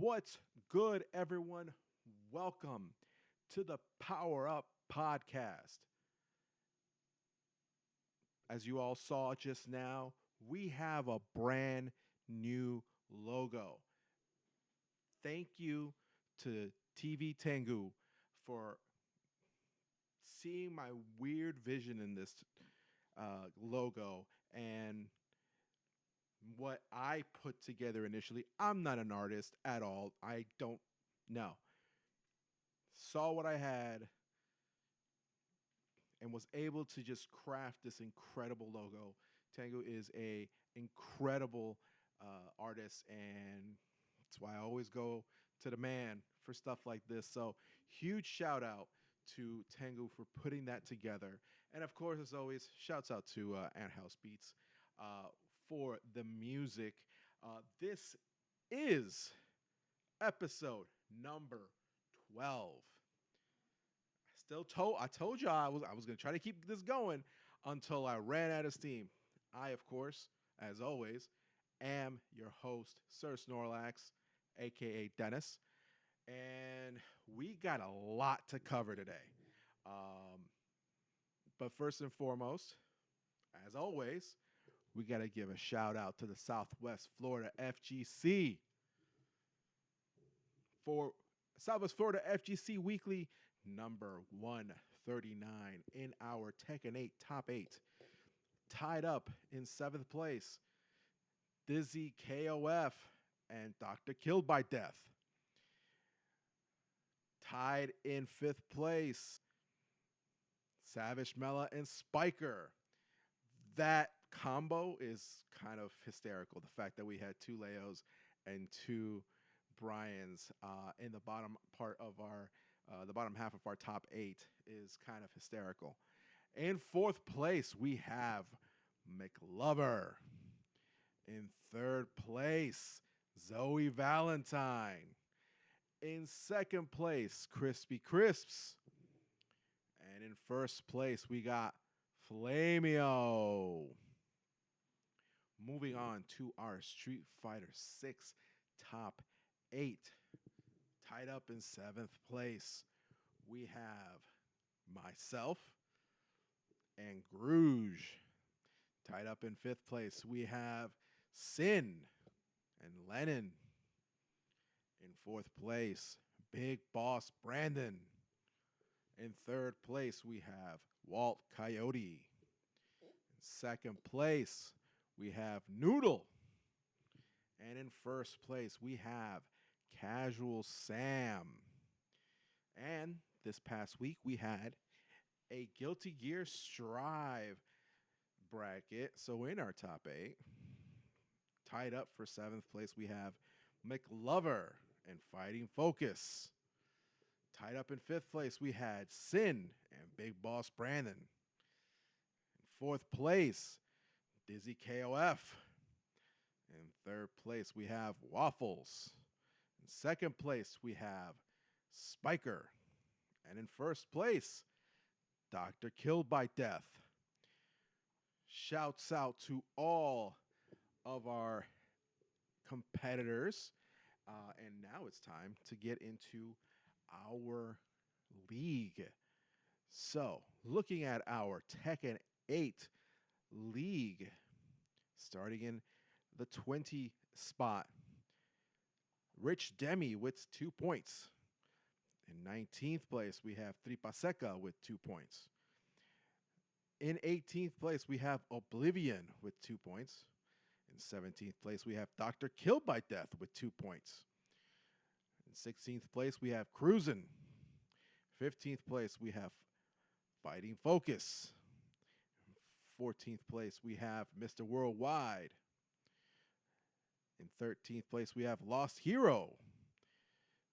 What's good, everyone? Welcome to the Power-Up podcast. As you all saw just now, we have a brand new logo. Thank you to TVTengu for seeing my weird vision in this logo and what I put together initially. I'm not an artist at all. I don't know. Saw what I had and was able to just craft this incredible logo. Tengu is a incredible artist, and that's why I always go to the man for stuff like this. So huge shout out to Tengu for putting that together. And of course, as always, shouts out to Ant House Beats for the music. This is episode number 12. I told you I was going to try to keep this going until I ran out of steam. I, of course, as always, am your host, Sir Snorlax, aka Dennis, and we got a lot to cover today. But first and foremost, as always, we got to give a shout out to the Southwest Florida FGC for Southwest Florida FGC Weekly number 139 in our Tekken 8 top 8. Tied up in 7th place, Dizzy KOF and Dr. Killed by Death. Tied in 5th place, Savage Mela and Spiker. That combo is kind of hysterical. The fact that we had 2 Leos and 2 Bryans in the bottom part of our the bottom half of our top 8 is kind of hysterical. In 4th place, we have McLover. In 3rd place, Zoe Valentine. In 2nd place, Crispy Crisps. And in 1st place, we got Flamio. Moving on to our Street Fighter 6 top 8. Tied up in 7th place, we have myself and Gruge. Tied up in 5th place, we have Sin and Lennon. In 4th place, Big Boss Brandon. In 3rd place, we have Walt Coyote. In 2nd place, we have Noodle. And in 1st place, we have Casual Sam. And this past week, we had a Guilty Gear Strive bracket. So in our top 8, tied up for 7th place, we have McLover and Fighting Focus. Tied up in 5th place, we had Sin and Big Boss Brandon. In 4th place, Dizzy KOF. In 3rd place, we have Waffles. In 2nd place, we have Spiker. And in 1st place, Dr. Killed by Death. Shouts out to all of our competitors. And now it's time to get into our league. So, looking at our Tekken 8 league, starting in the 20 spot, Rich Demi with 2 points. In 19th place, we have Tripaseca with 2 points. In 18th place, we have Oblivion with 2 points. In 17th place, we have Dr. Killed by Death with 2 points. In 16th place, we have Cruisin'. 15th place, we have Fighting Focus. 14th place, we have Mr. Worldwide. In 13th place, we have Lost Hero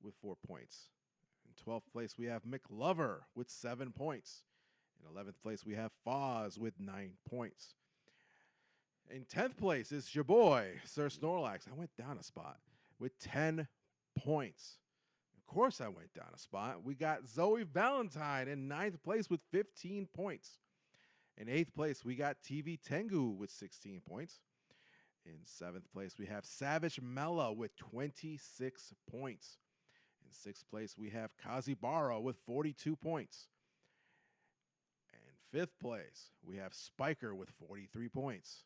with 4 points. In 12th place, we have McLover with 7 points. In 11th place, we have Foz with 9 points. In 10th place is your boy, Sir Snorlax. I went down a spot with 10 points. Of course, I went down a spot. We got Zoe Valentine in 9th place with 15 points. In 8th place, we got TVTengu with 16 points. In seventh place, we have Savage Mela with 26 points. In sixth place, we have Kazibara with 42 points. In fifth place, we have Spiker with 43 points.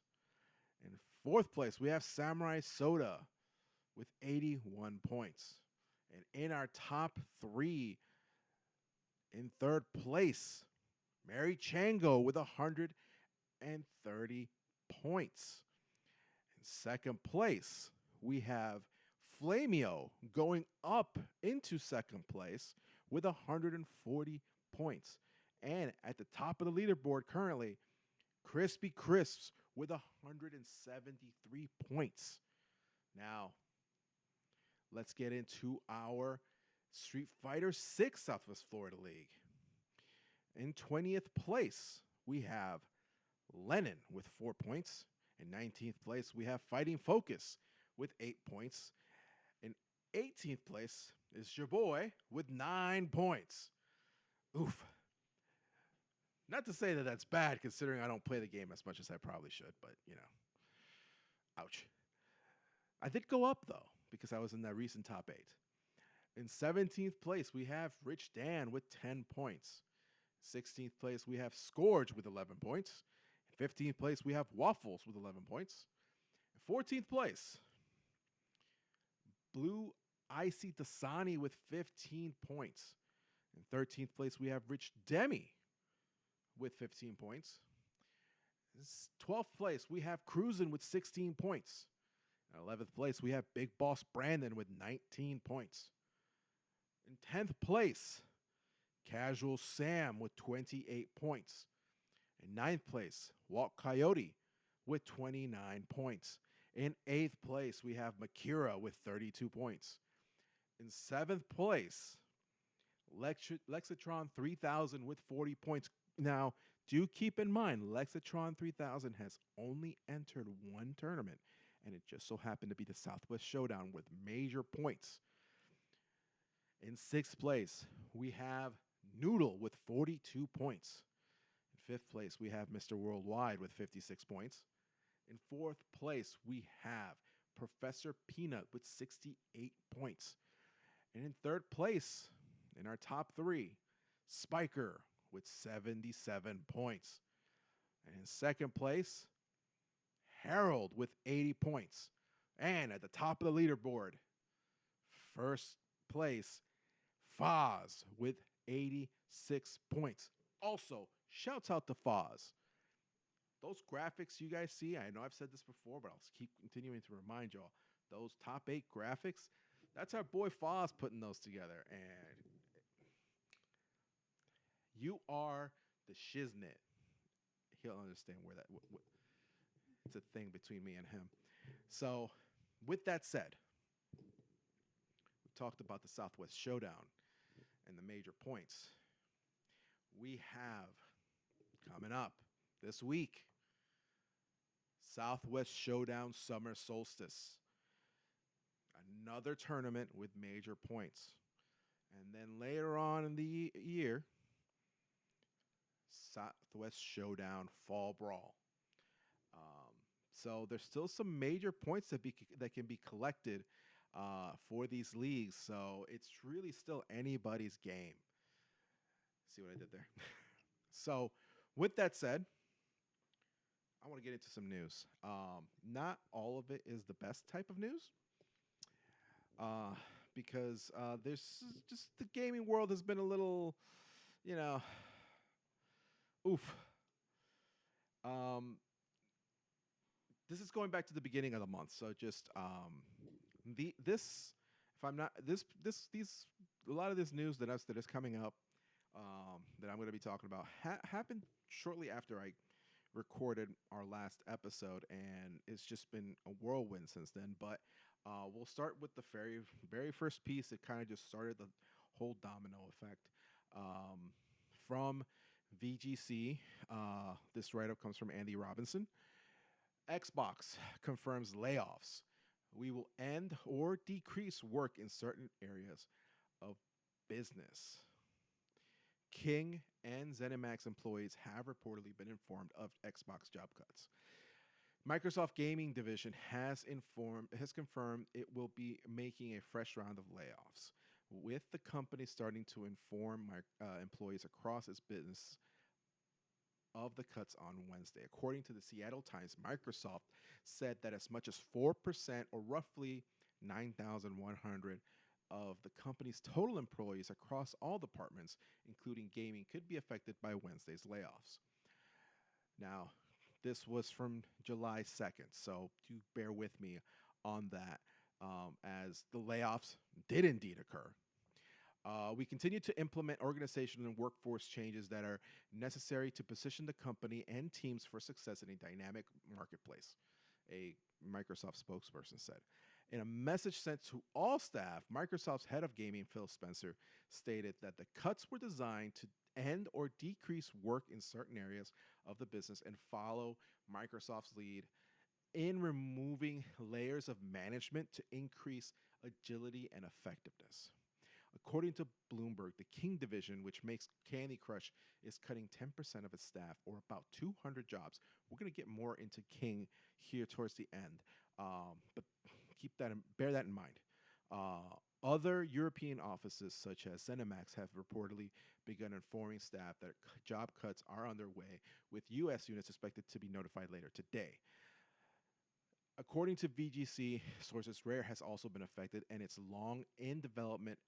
In fourth place, we have Samurai Soda with 81 points. And in our top three, in third place, Mary Chango with 130 points. In second place, we have Flamio going up into second place with 140 points. And at the top of the leaderboard currently, Crispy Crisps with 173 points. Now, let's get into our Street Fighter 6 Southwest Florida League. In 20th place, we have Lennon with 4 points. In 19th place, we have Fighting Focus with 8 points. In 18th place is your boy with 9 points. Oof. Not to say that that's bad, considering I don't play the game as much as I probably should, but, ouch. I did go up, though, because I was in that recent top 8. In 17th place, we have Rich Dan with 10 points. 16th place, we have Scourge with 11 points. In 15th place, we have Waffles with 11 points. In 14th place, Blue Icy Dasani with 15 points. In 13th place, we have Rich Demi with 15 points. In 12th place, we have Cruisin' with 16 points. In 11th place, we have Big Boss Brandon with 19 points. In 10th place, Casual Sam with 28 points. In 9th place, Walt Coyote with 29 points. In 8th place, we have Makira with 32 points. In 7th place, Lexitron 3000 with 40 points. Now, do keep in mind, Lexitron 3000 has only entered one tournament, and it just so happened to be the Southwest Showdown with major points. In 6th place, we have Noodle with 42 points. In 5th place, we have Mr. Worldwide with 56 points. In 4th place, we have Professor Peanut with 68 points. And in 3rd place, in our top 3, Spiker with 77 points. And in 2nd place, Harold with 80 points. And at the top of the leaderboard, 1st place, Foz with 86 points. Also, shouts out to Foz. Those graphics you guys see, I know I've said this before, but I'll keep continuing to remind y'all, those top 8 graphics, that's our boy Foz putting those together. And you are the shiznit. He'll understand where that, it's a thing between me and him. So, with that said, we talked about the Southwest Showdown and the major points. We have coming up this week, Southwest Showdown Summer Solstice. Another tournament with major points. And then later on in the year, Southwest Showdown Fall Brawl. So there's still some major points that can be collected for these leagues. So it's really still anybody's game. See what I did there? So with that said, I want to get into some news. Not all of it is the best type of news. Because there's just the gaming world has been a little, oof. This is going back to the beginning of the month, so just a lot of this news that is coming up that I'm going to be talking about happened shortly after I recorded our last episode, and it's just been a whirlwind since then. But we'll start with the very, very first piece. It kind of just started the whole domino effect from VGC. This write-up comes from Andy Robinson. Xbox confirms layoffs. We will end or decrease work in certain areas of business. King and ZeniMax employees have reportedly been informed of Xbox job cuts. Microsoft Gaming Division has confirmed it will be making a fresh round of layoffs, with the company starting to inform employees across its business of the cuts on Wednesday. According to the Seattle Times, Microsoft said that as much as 4%, or roughly 9,100 of the company's total employees across all departments, including gaming, could be affected by Wednesday's layoffs. Now, this was from July 2nd, so do bear with me on that, as the layoffs did indeed occur. We continue to implement organizational and workforce changes that are necessary to position the company and teams for success in a dynamic marketplace, a Microsoft spokesperson said. In a message sent to all staff, Microsoft's head of gaming, Phil Spencer, stated that the cuts were designed to end or decrease work in certain areas of the business and follow Microsoft's lead in removing layers of management to increase agility and effectiveness. According to Bloomberg, the King division, which makes Candy Crush, is cutting 10% of its staff, or about 200 jobs. We're going to get more into King here towards the end, but bear that in mind. Other European offices, such as Zenimax, have reportedly begun informing staff that job cuts are underway, with U.S. units expected to be notified later today. According to VGC sources, Rare has also been affected, and its long in development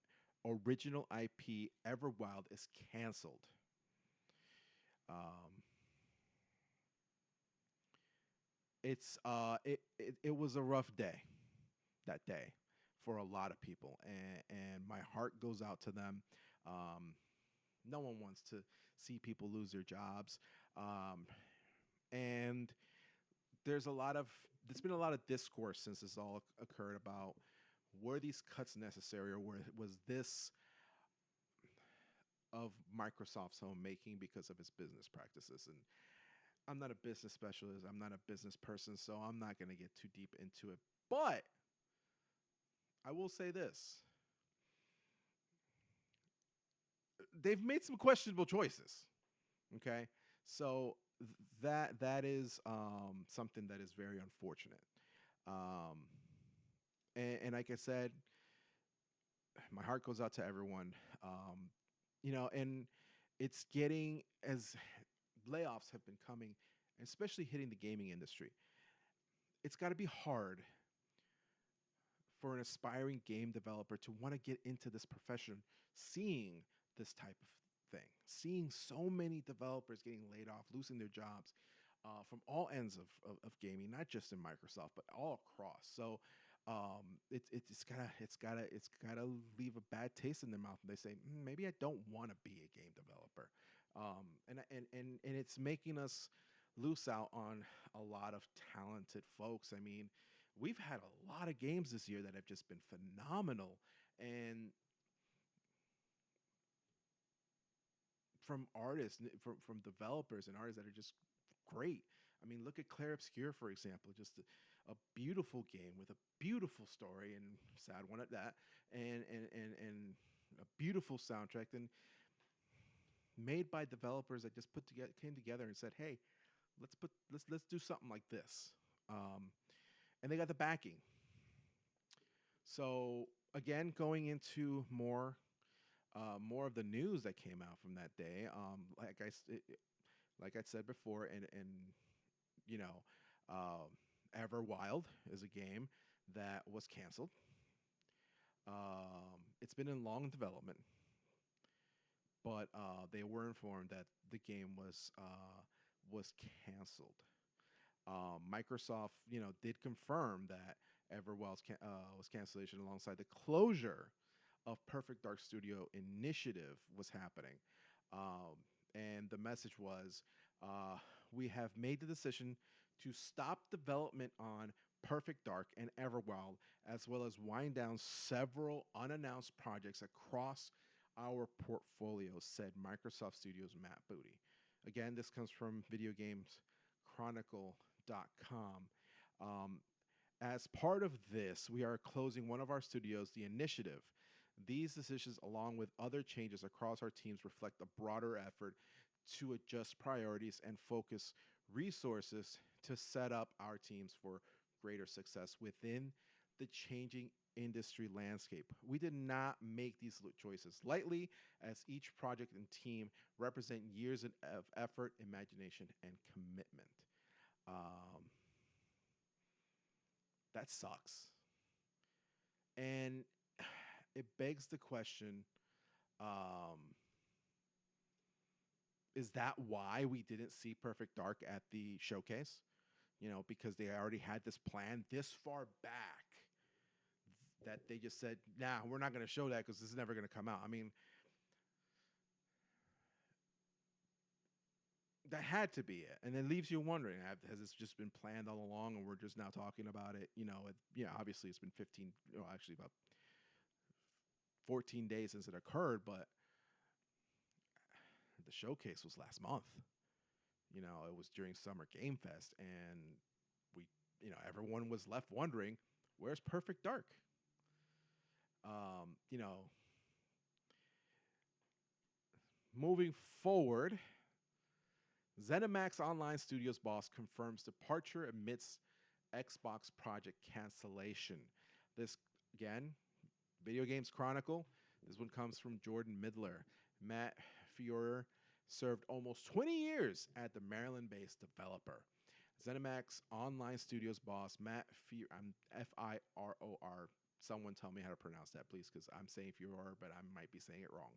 original IP Everwild is canceled. It was a rough day that day for a lot of people, and my heart goes out to them. No one wants to see people lose their jobs, and there's been a lot of discourse since this all occurred about, were these cuts necessary, or was this of Microsoft's own making because of its business practices? And I'm not a business specialist, I'm not a business person, so I'm not going to get too deep into it. But I will say this: they've made some questionable choices. Okay, so that is something that is very unfortunate. Um, and like I said, my heart goes out to everyone. And it's getting, as layoffs have been coming, especially hitting the gaming industry. It's got to be hard for an aspiring game developer to want to get into this profession, seeing this type of thing, seeing so many developers getting laid off, losing their jobs, from all ends of gaming, not just in Microsoft, but all across. So it's gotta leave a bad taste in their mouth, and they say, maybe I don't want to be a game developer, and it's making us lose out on a lot of talented folks. I mean, we've had a lot of games this year that have just been phenomenal, and from artists, from developers and artists that are just great. I mean, look at Claire Obscure, for example, just a beautiful game with a beautiful story, and sad one at that, and a beautiful soundtrack, and made by developers that just came together and said, "Hey, let's do something like this," and they got the backing. So again, going into more of the news that came out from that day, like I said before, and you know, Everwild is a game that was canceled. It's been in long development, but they were informed that the game was canceled. Microsoft, did confirm that Everwild's was cancellation alongside the closure of Perfect Dark Studio initiative was happening. And the message was, we have made the decision to stop development on Perfect Dark and Everwild, as well as wind down several unannounced projects across our portfolio, said Microsoft Studios' Matt Booty. Again, this comes from videogameschronicle.com. As part of this, we are closing one of our studios, The Initiative. These decisions, along with other changes across our teams, reflect a broader effort to adjust priorities and focus resources to set up our teams for greater success within the changing industry landscape. We did not make these choices lightly, as each project and team represent years of effort, imagination, and commitment. Um, that sucks. And it begs the question, um, is that why we didn't see Perfect Dark at the showcase? Because they already had this plan this far back that they just said, nah, we're not going to show that because this is never going to come out. I mean, that had to be it. And it leaves you wondering, has this just been planned all along and we're just now talking about it? Obviously it's been 15, actually about 14 days since it occurred, but the showcase was last month. It was during Summer Game Fest, and we, everyone was left wondering, where's Perfect Dark? Um, you know, Moving forward, ZeniMax Online Studios boss confirms departure amidst Xbox project cancellation. This, again, Video Games Chronicle. This one comes from Jordan Midler. Matt Feuer served almost 20 years at the Maryland-based developer. ZeniMax Online Studios boss Matt Feuer, F-I-R-O-R. Someone tell me how to pronounce that, please, because I'm saying Feuer, but I might be saying it wrong,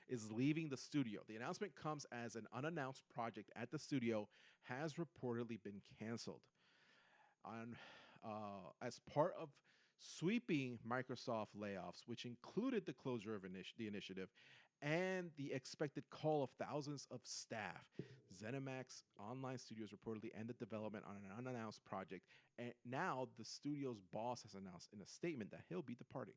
is leaving the studio. The announcement comes as an unannounced project at the studio has reportedly been canceled. As part of sweeping Microsoft layoffs, which included the closure of the initiative and the expected call of thousands of staff, ZeniMax Online Studios reportedly ended development on an unannounced project, and now the studio's boss has announced in a statement that he'll be departing.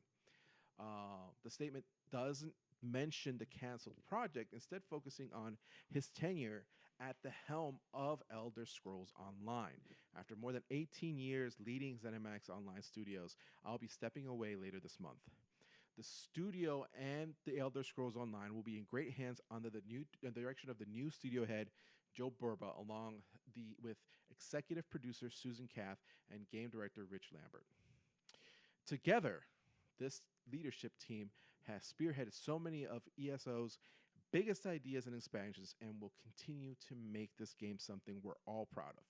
The statement doesn't mention the canceled project, instead focusing on his tenure at the helm of Elder Scrolls Online. After more than 18 years leading ZeniMax Online Studios, I'll be stepping away later this month. The studio and the Elder Scrolls Online will be in great hands under the direction of the new studio head, Joe Burba, with executive producer Susan Kath and game director Rich Lambert. Together, this leadership team has spearheaded so many of ESO's biggest ideas and expansions and will continue to make this game something we're all proud of.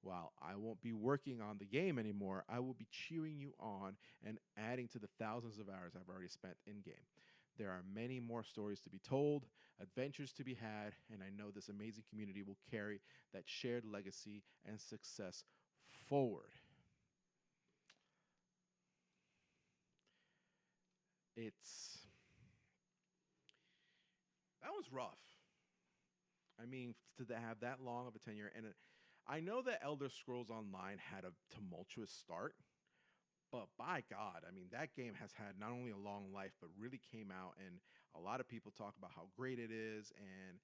While I won't be working on the game anymore, I will be cheering you on and adding to the thousands of hours I've already spent in-game. There are many more stories to be told, adventures to be had, and I know this amazing community will carry that shared legacy and success forward. That was rough. I mean, to have that long of a tenure, and I know that Elder Scrolls Online had a tumultuous start, but by God, I mean, that game has had not only a long life, but really came out, and a lot of people talk about how great it is, and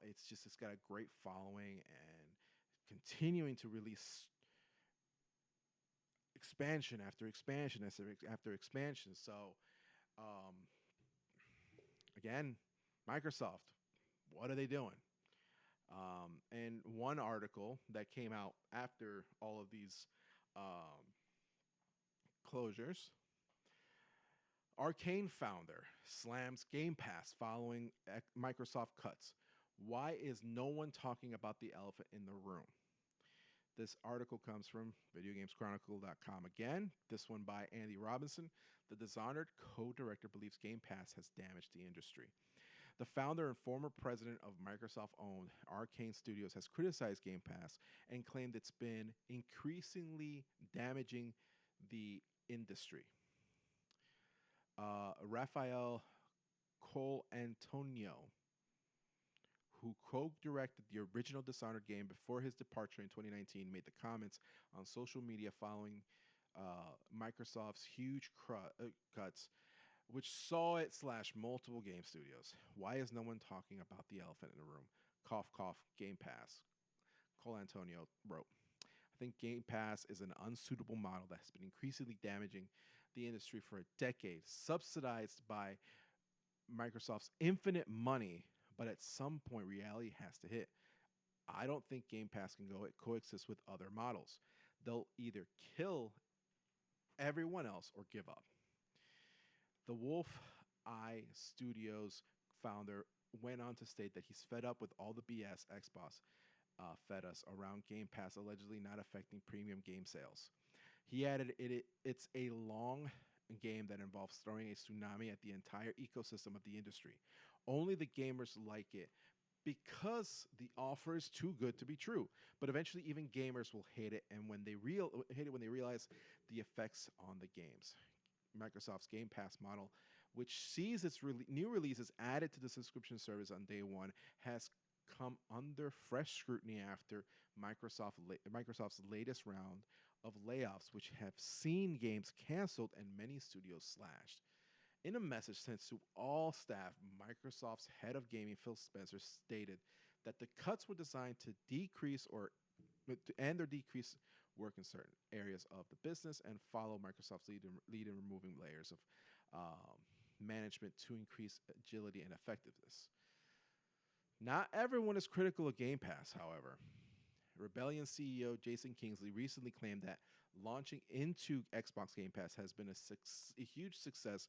it's got a great following, and continuing to release expansion after expansion after expansion. So, um, again, Microsoft, what are they doing? And one article that came out after all of these closures, Arcane founder slams Game Pass following Microsoft cuts. Why is no one talking about the elephant in the room? This article comes from VideoGamesChronicle.com again. This one by Andy Robinson. The dishonored co-director believes Game Pass has damaged the industry. The founder and former president of Microsoft-owned Arcane Studios has criticized Game Pass and claimed it's been increasingly damaging the industry. Rafael Colantonio, who co-directed the original Dishonored game before his departure in 2019, made the comments on social media following Microsoft's huge cuts, which saw it slash multiple game studios. Why is no one talking about the elephant in the room? Cough, cough, Game Pass. Colantonio wrote, I think Game Pass is an unsuitable model that has been increasingly damaging the industry for a decade, subsidized by Microsoft's infinite money, but at some point reality has to hit. I don't think Game Pass can go coexist with other models. They'll either kill everyone else or give up. The Wolf Eye Studios founder went on to state that he's fed up with all the BS Xbox fed us around Game Pass allegedly not affecting premium game sales. He added, it's a long game that involves throwing a tsunami at the entire ecosystem of the industry. Only the gamers like it because the offer is too good to be true. But eventually, even gamers will hate it, and hate it when they realize the effects on the games. Microsoft's Game Pass model, which sees its new releases added to the subscription service on day one, has come under fresh scrutiny after Microsoft's latest round of layoffs, which have seen games canceled and many studios slashed. In a message sent to all staff, Microsoft's head of gaming, Phil Spencer, stated that the cuts were designed to decrease or decrease work in certain areas of the business and follow Microsoft's lead in removing layers of management to increase agility and effectiveness. Not everyone is critical of Game Pass, however. Rebellion CEO Jason Kingsley recently claimed that launching into Xbox Game Pass has been a huge success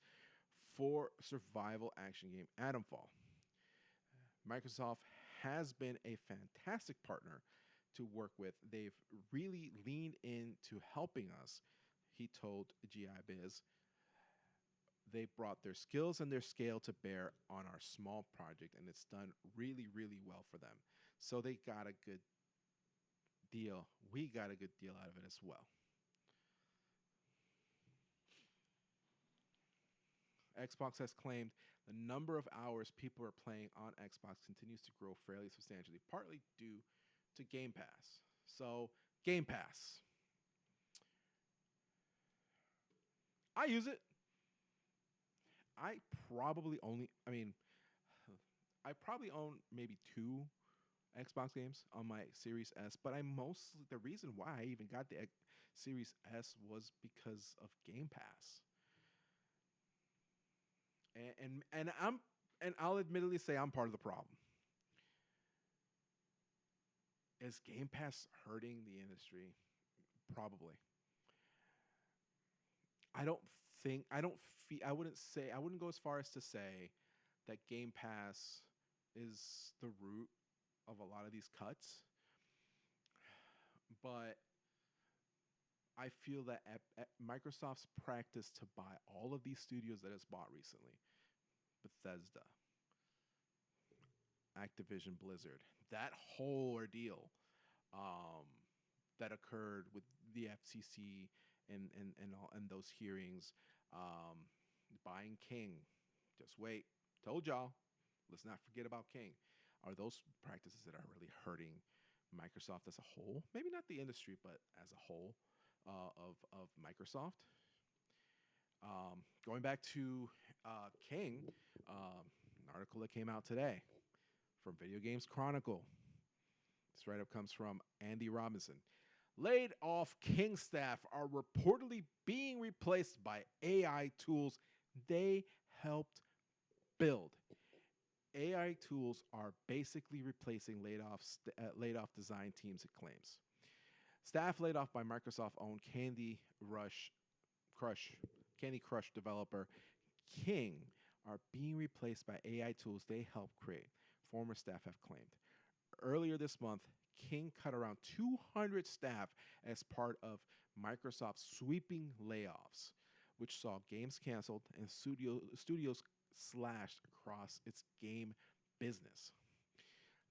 for survival action game Atomfall. Microsoft has been a fantastic partner to work with. They've really leaned into helping us, he told GI Biz. They brought their skills and their scale to bear on our small project, and it's done really, really well for them. So they got a good deal. We got a good deal out of it as well. Xbox has claimed the number of hours people are playing on Xbox continues to grow fairly substantially, partly due to Game Pass. So, Game Pass. I use it. I probably only, I mean, I probably own maybe 2 Xbox games on my Series S, but the reason why I even got the Series S was because of Game Pass. And I'll admittedly say I'm part of the problem. Is Game Pass hurting the industry? Probably. I don't I wouldn't go as far as to say that Game Pass is the root of a lot of these cuts, but I feel that Microsoft's practice to buy all of these studios that it's bought recently, Bethesda, Activision Blizzard, that whole ordeal um, that occurred with the FCC and those hearings, buying King. Just wait, told y'all. Let's not forget about King. Are those practices that are really hurting Microsoft as a whole? Maybe not the industry, but as a whole of Microsoft. Going back to King, an article that came out today from Video Games Chronicle. This write-up comes from Andy Robinson. Laid off King staff are reportedly being replaced by AI tools they helped build. AI tools are basically replacing laid off design teams, it claims. Staff laid off by Microsoft-owned Candy Crush developer King are being replaced by AI tools they helped create, former staff have claimed. Earlier this month, King cut around 200 staff as part of Microsoft's sweeping layoffs, which saw games canceled and studios slashed across its game business.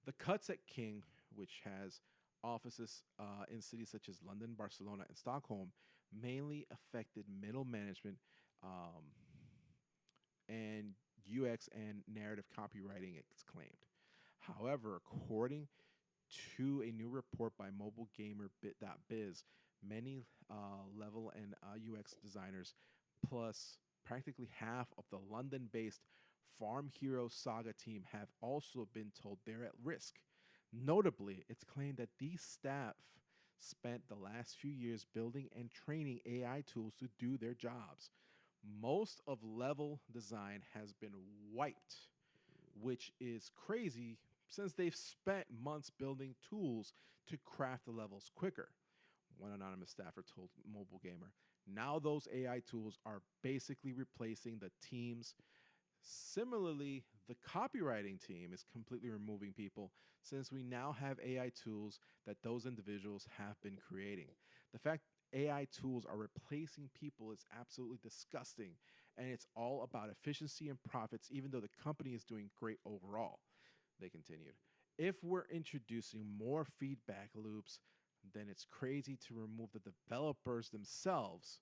The cuts at King, which has offices in cities such as London, Barcelona, and Stockholm, mainly affected middle management and UX and narrative copywriting, it's claimed. However, according to a new report by MobileGamer.biz, many level and UX designers, plus practically half of the London-based Farm Hero Saga team, have also been told they're at risk. Notably, it's claimed that these staff spent the last few years building and training AI tools to do their jobs. Most of level design has been wiped, which is crazy since they've spent months building tools to craft the levels quicker. One anonymous staffer told Mobile Gamer. Now those AI tools are basically replacing the teams. Similarly, the copywriting team is completely removing people since we now have AI tools that those individuals have been creating. The fact AI tools are replacing people is absolutely disgusting, and it's all about efficiency and profits, even though the company is doing great overall. They continued. If we're introducing more feedback loops, then it's crazy to remove the developers themselves.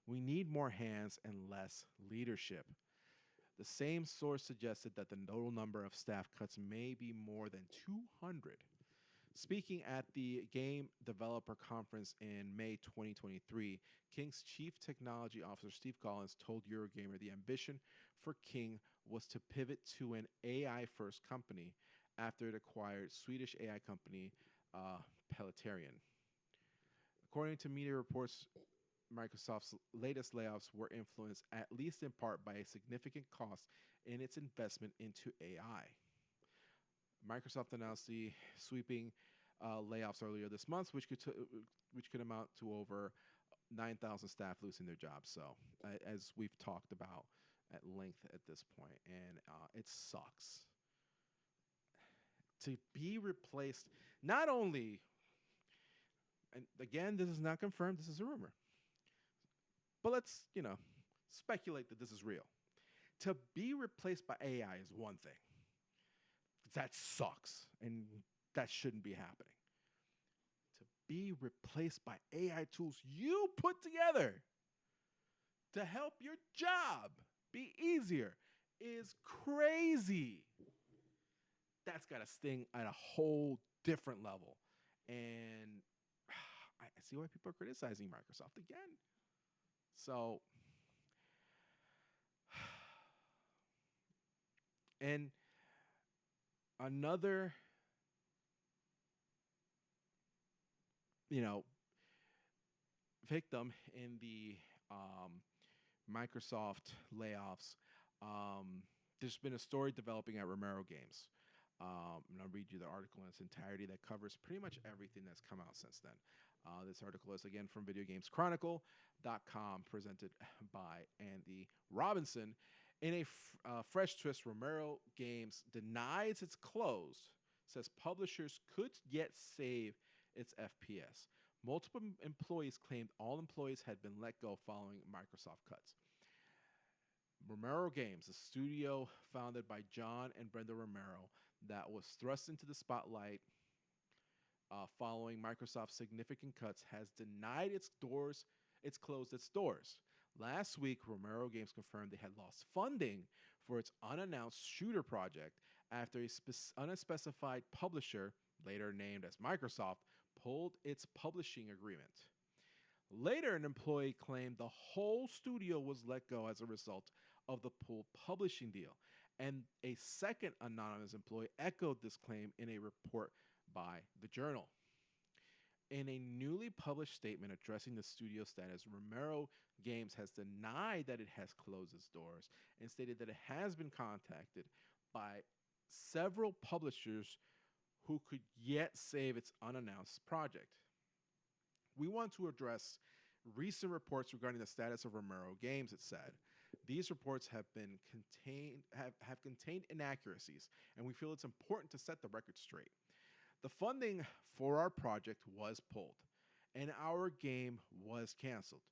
We need more hands and less leadership. The same source suggested that the total number of staff cuts may be more than 200. Speaking at the Game Developer Conference in May 2023, King's Chief Technology Officer Steve Collins told Eurogamer the ambition for King was to pivot to an AI-first company after it acquired Swedish AI company Pelletarian. According to media reports, Microsoft's latest layoffs were influenced, at least in part, by a significant cost in its investment into AI. Microsoft announced the sweeping layoffs earlier this month, which could amount to over 9,000 staff losing their jobs. So, as we've talked about at length at this point, and it sucks to be replaced. Not only, and again, this is not confirmed. This is a rumor. But let's, speculate that this is real. To be replaced by AI is one thing. That sucks, and that shouldn't be happening. To be replaced by AI tools you put together to help your job be easier is crazy. That's got to sting at a whole different level. And I see why people are criticizing Microsoft again. So, and another, victim in the Microsoft layoffs, there's been a story developing at Romero Games. And I'll read you the article in its entirety that covers pretty much everything that's come out since then. This article is again from VideoGamesChronicle.com, presented by Andy Robinson. In a fresh twist, Romero Games denies it's closed, says publishers could yet save its FPS. Multiple employees claimed all employees had been let go following Microsoft cuts. Romero Games, a studio founded by John and Brenda Romero that was thrust into the spotlight following Microsoft's significant cuts, has denied its doors. It's closed its doors. Last week, Romero Games confirmed they had lost funding for its unannounced shooter project after a unspecified publisher, later named as Microsoft, pulled its publishing agreement. Later, an employee claimed the whole studio was let go as a result of the pulled publishing deal, and a second anonymous employee echoed this claim in a report by the Journal. In a newly published statement addressing the studio status, Romero Games has denied that it has closed its doors and stated that it has been contacted by several publishers who could yet save its unannounced project. We want to address recent reports regarding the status of Romero Games, it said. These reports have contained inaccuracies, and we feel it's important to set the record straight. The funding for our project was pulled, and our game was canceled.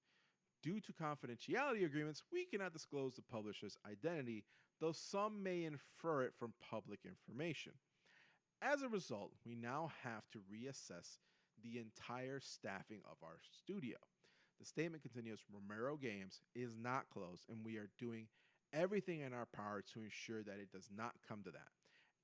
Due to confidentiality agreements, we cannot disclose the publisher's identity, though some may infer it from public information. As a result, we now have to reassess the entire staffing of our studio. The statement continues, Romero Games is not closed, and we are doing everything in our power to ensure that it does not come to that.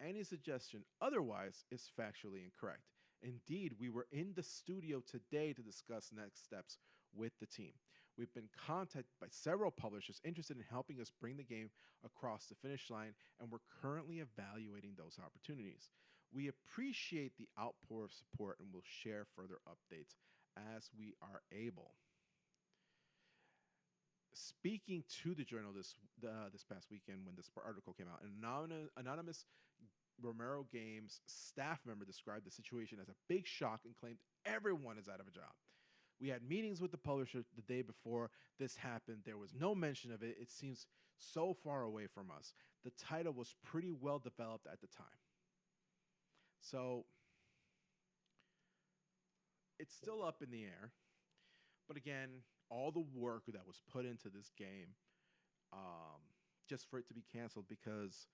Any suggestion otherwise is factually incorrect. Indeed, we were in the studio today to discuss next steps with the team. We've been contacted by several publishers interested in helping us bring the game across the finish line, and we're currently evaluating those opportunities. We appreciate the outpour of support and will share further updates as we are able. Speaking to the Journal this past weekend when this article came out, an anonymous Romero Games staff member described the situation as a big shock and claimed everyone is out of a job. We had meetings with the publisher the day before this happened. There was no mention of it. It seems so far away from us. The title was pretty well developed at the time. So it's still up in the air. But again, all the work that was put into this game, just for it to be canceled because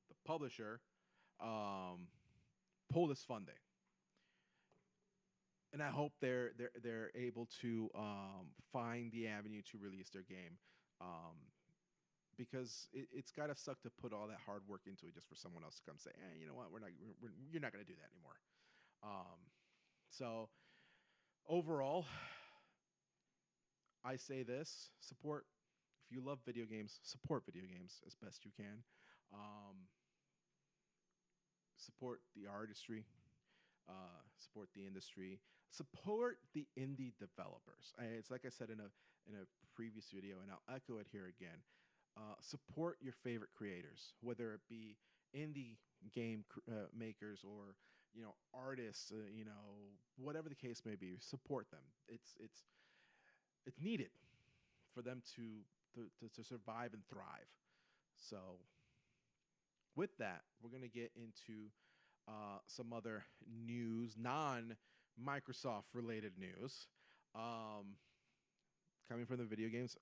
the publisher pulled its funding. And I hope they're able to find the avenue to release their game, because it's gotta suck to put all that hard work into it just for someone else to come say, you know what, you're not gonna do that anymore. So overall, I say this: support. If you love video games, support video games as best you can. Support the artistry. Support the industry, support the indie developers. It's like I said in a previous video, and I'll echo it here again. Support your favorite creators, whether it be indie game makers or artists, whatever the case may be. Support them. It's needed for them to survive and thrive. So with that, we're gonna get into some other news, non-Microsoft related news, coming from the video games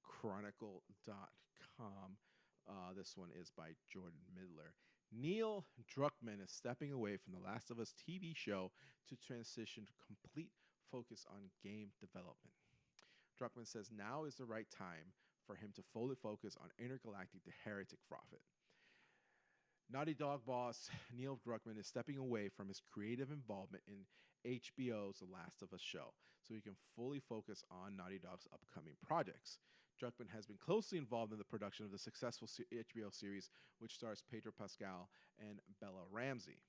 chronicle.com. This one is by Jordan Midler. Neil Druckmann is stepping away from the Last of Us TV show to transition to complete focus on game development. Druckmann says now is the right time for him to fully focus on Intergalactic: The Heretic Prophet. Naughty Dog boss Neil Druckmann is stepping away from his creative involvement in HBO's The Last of Us show so he can fully focus on Naughty Dog's upcoming projects. Druckmann has been closely involved in the production of the successful HBO series, which stars Pedro Pascal and Bella Ramsey.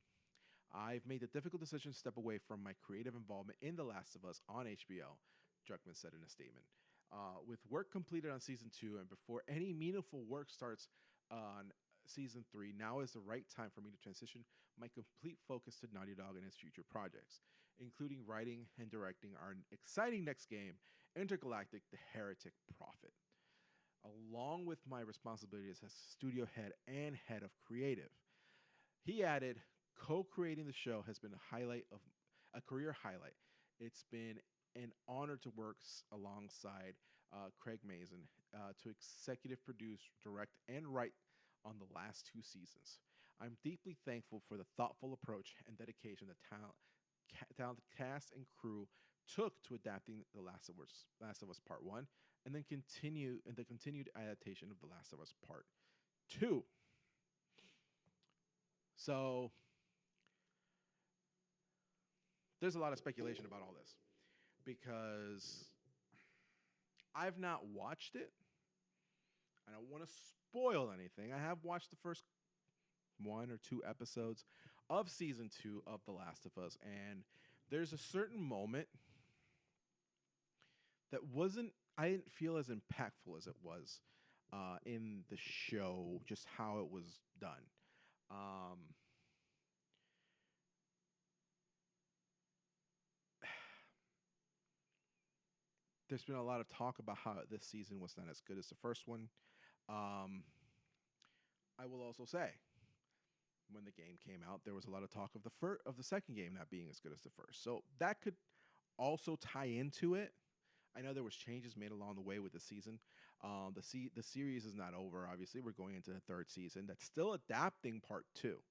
I've made the difficult decision to step away from my creative involvement in The Last of Us on HBO, Druckmann said in a statement. With work completed on season 2 and before any meaningful work starts on season 3, now is the right time for me to transition my complete focus to Naughty Dog and its future projects, including writing and directing our exciting next game, Intergalactic: The Heretic Prophet, along with my responsibilities as studio head and head of creative. He added, co-creating the show has been a career highlight. It's been an honor to work alongside Craig Mazin to executive produce, direct, and write on the last 2 seasons. I'm deeply thankful for the thoughtful approach and dedication the talented cast and crew took to adapting The Last of Us Part 1 and then the continued adaptation of The Last of Us Part 2. So there's a lot of speculation about all this because I've not watched it. I don't want to spoil anything. I have watched the first 1 or 2 episodes of season 2 of The Last of Us, and there's a certain moment that I didn't feel as impactful as it was in the show, just how it was done. There's been a lot of talk about how this season was not as good as the first one. I will also say, when the game came out, there was a lot of talk of the second game not being as good as the first. So that could also tie into it. I know there was changes made along the way with the season. The series is not over, obviously. We're going into the 3rd season. That's still adapting part 2.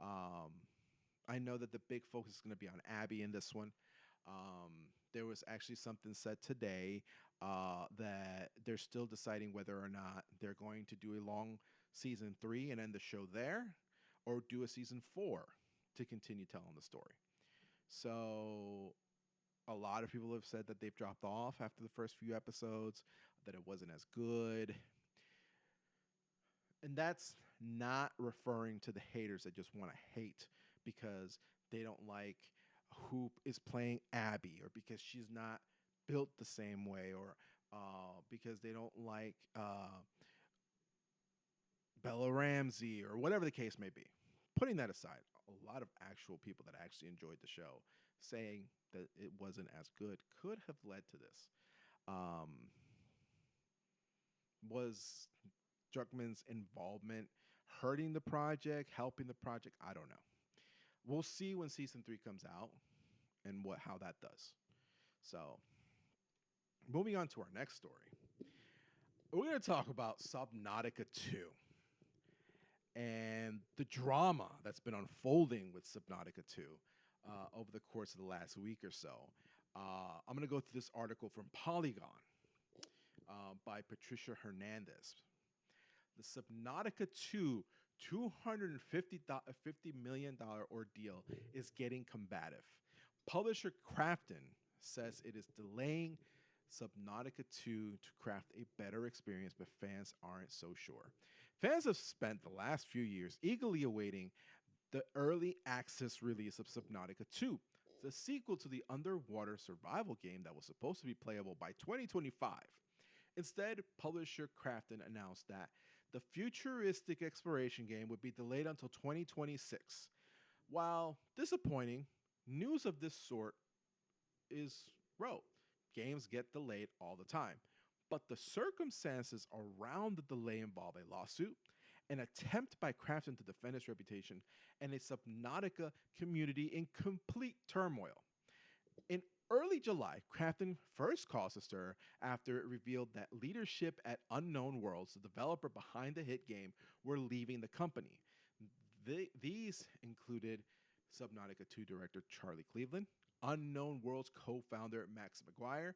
I know that the big focus is going to be on Abby in this one. There was actually something said today that they're still deciding whether or not they're going to do a long season 3 and end the show there, or do a season 4 to continue telling the story. So a lot of people have said that they've dropped off after the first few episodes, that it wasn't as good. And that's not referring to the haters that just want to hate because they don't like who is playing Abby, or because she's not built the same way, or because they don't like Bella Ramsey or whatever the case may be. Putting that aside, a lot of actual people that actually enjoyed the show saying that it wasn't as good could have led to this. Um, was Druckmann's involvement hurting the project, helping the project? I don't know. We'll see when season 3 comes out and what how that does. So, moving on to our next story. We're going to talk about Subnautica 2 and the drama that's been unfolding with Subnautica 2 over the course of the last week or so. I'm going to go through this article from Polygon by Patricia Hernandez. The Subnautica 2 $250 million ordeal is getting combative. Publisher Crafton says it is delaying Subnautica 2 to craft a better experience, but fans aren't so sure. Fans have spent the last few years eagerly awaiting the early access release of Subnautica 2, the sequel to the underwater survival game that was supposed to be playable by 2025. Instead, publisher Crafton announced that the futuristic exploration game would be delayed until 2026. While disappointing, news of this sort is rote. Games get delayed all the time. But the circumstances around the delay involve a lawsuit, an attempt by Crafton to defend its reputation, and a Subnautica community in complete turmoil. In early July, Crafton first caused a stir after it revealed that leadership at Unknown Worlds, the developer behind the hit game, were leaving the company. These included Subnautica 2 director Charlie Cleveland, Unknown Worlds co-founder Max McGuire,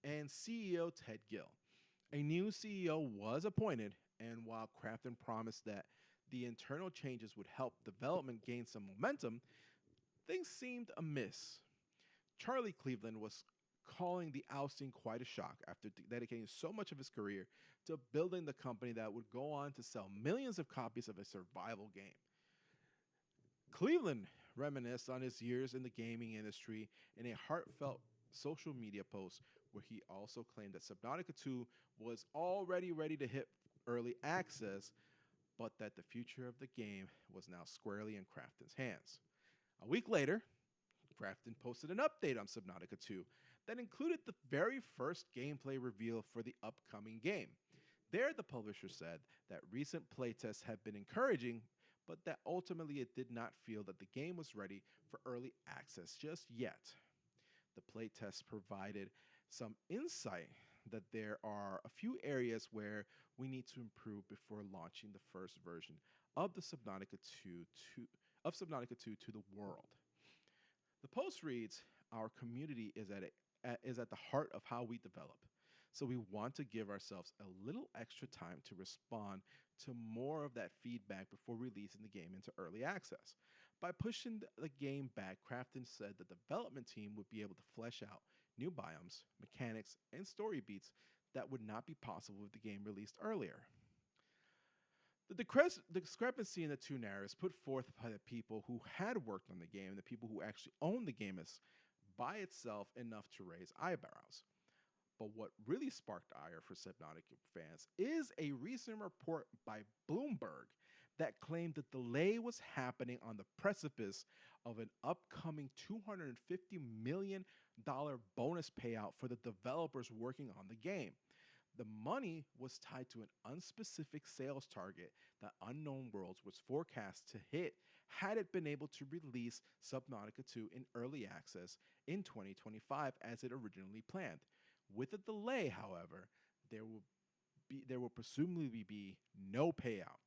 and CEO Ted Gill. A new CEO was appointed, and while Crafton promised that the internal changes would help development gain some momentum, things seemed amiss. Charlie Cleveland was calling the ousting quite a shock after dedicating so much of his career to building the company that would go on to sell millions of copies of a survival game. Cleveland reminisced on his years in the gaming industry in a heartfelt social media post where he also claimed that Subnautica 2 was already ready to hit early access, but that the future of the game was now squarely in Crafton's hands. A week later, Crafton posted an update on Subnautica 2 that included the very first gameplay reveal for the upcoming game. There, the publisher said that recent playtests have been encouraging, but that ultimately it did not feel that the game was ready for early access just yet. The playtests provided some insight that there are a few areas where we need to improve before launching the first version of the Subnautica 2 to the world. The post reads, "Our community is at the heart of how we develop. So we want to give ourselves a little extra time to respond to more of that feedback before releasing the game into early access. By pushing the game back, Crafton said the development team would be able to flesh out new biomes, mechanics, and story beats that would not be possible with the game released earlier." The discrepancy in the two narratives put forth by the people who had worked on the game and the people who actually owned the game is by itself enough to raise eyebrows. But what really sparked ire for Subnautica fans is a recent report by Bloomberg that claimed the delay was happening on the precipice of an upcoming $250 million bonus payout for the developers working on the game. The money was tied to an unspecific sales target that Unknown Worlds was forecast to hit had it been able to release Subnautica 2 in early access in 2025 as it originally planned. With a delay, however, there will presumably be no payout.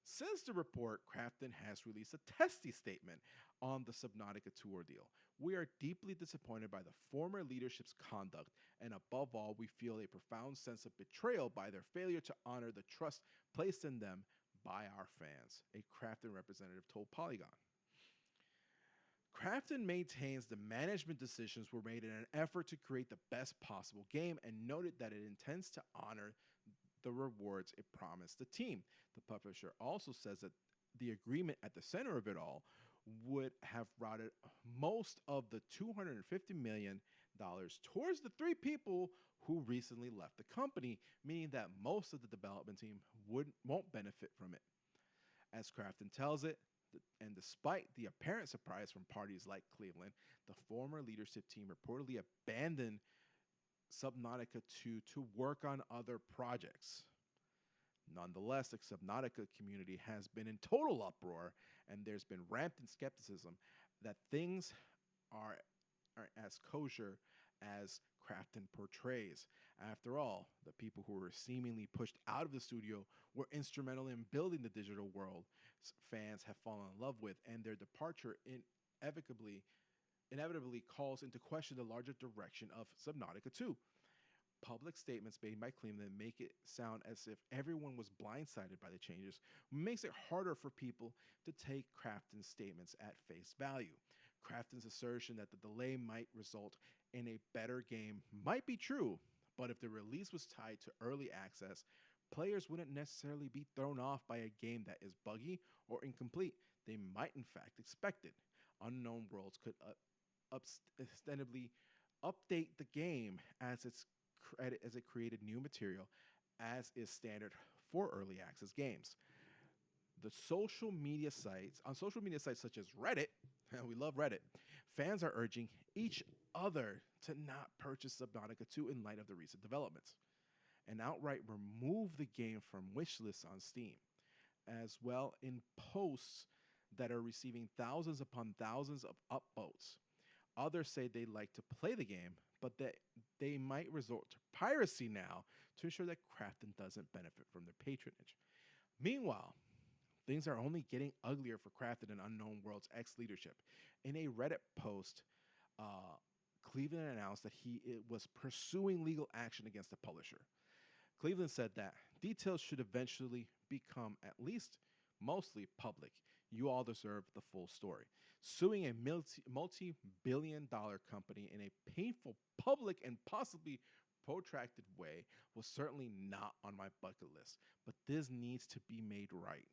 Since the report, Crafton has released a testy statement on the Subnautica 2 ordeal. "We are deeply disappointed by the former leadership's conduct, and above all, we feel a profound sense of betrayal by their failure to honor the trust placed in them by our fans," a Crafton representative told Polygon. Crafton maintains the management decisions were made in an effort to create the best possible game and noted that it intends to honor the rewards it promised the team. The publisher also says that the agreement at the center of it all would have routed most of the $250 million towards the three people who recently left the company, meaning that most of the development team won't benefit from it. As Crafton tells it, and despite the apparent surprise from parties like Cleveland, the former leadership team reportedly abandoned Subnautica 2 to work on other projects. Nonetheless, the Subnautica community has been in total uproar, and there's been rampant skepticism that things are, are as kosher as Crafton portrays. After all, the people who were seemingly pushed out of the studio were instrumental in building the digital world fans have fallen in love with, and their departure inevitably calls into question the larger direction of Subnautica 2. Public statements made by Cleveland make it sound as if everyone was blindsided by the changes, makes it harder for people to take Crafton's statements at face value. Crafton's assertion that the delay might result in a better game might be true, but if the release was tied to early access, players wouldn't necessarily be thrown off by a game that is buggy or incomplete. They might, in fact, expect it. Unknown Worlds could ostensibly update the game as it created new material, as is standard for early access games. The social media sites such as Reddit, and we love Reddit, fans are urging each other to not purchase Subnautica 2 in light of the recent developments and outright remove the game from wish lists on Steam, as well in posts that are receiving thousands upon thousands of upvotes. Others say they'd like to play the game, but that they might resort to piracy now to ensure that Crafton doesn't benefit from their patronage. Meanwhile, things are only getting uglier for Crafton and Unknown World's ex-leadership. In a Reddit post, Cleveland announced that he was pursuing legal action against the publisher. Cleveland said that details should eventually become at least mostly public. You all deserve the full story. Suing a multi-billion-dollar company in a painful, public, and possibly protracted way was certainly not on my bucket list, but this needs to be made right.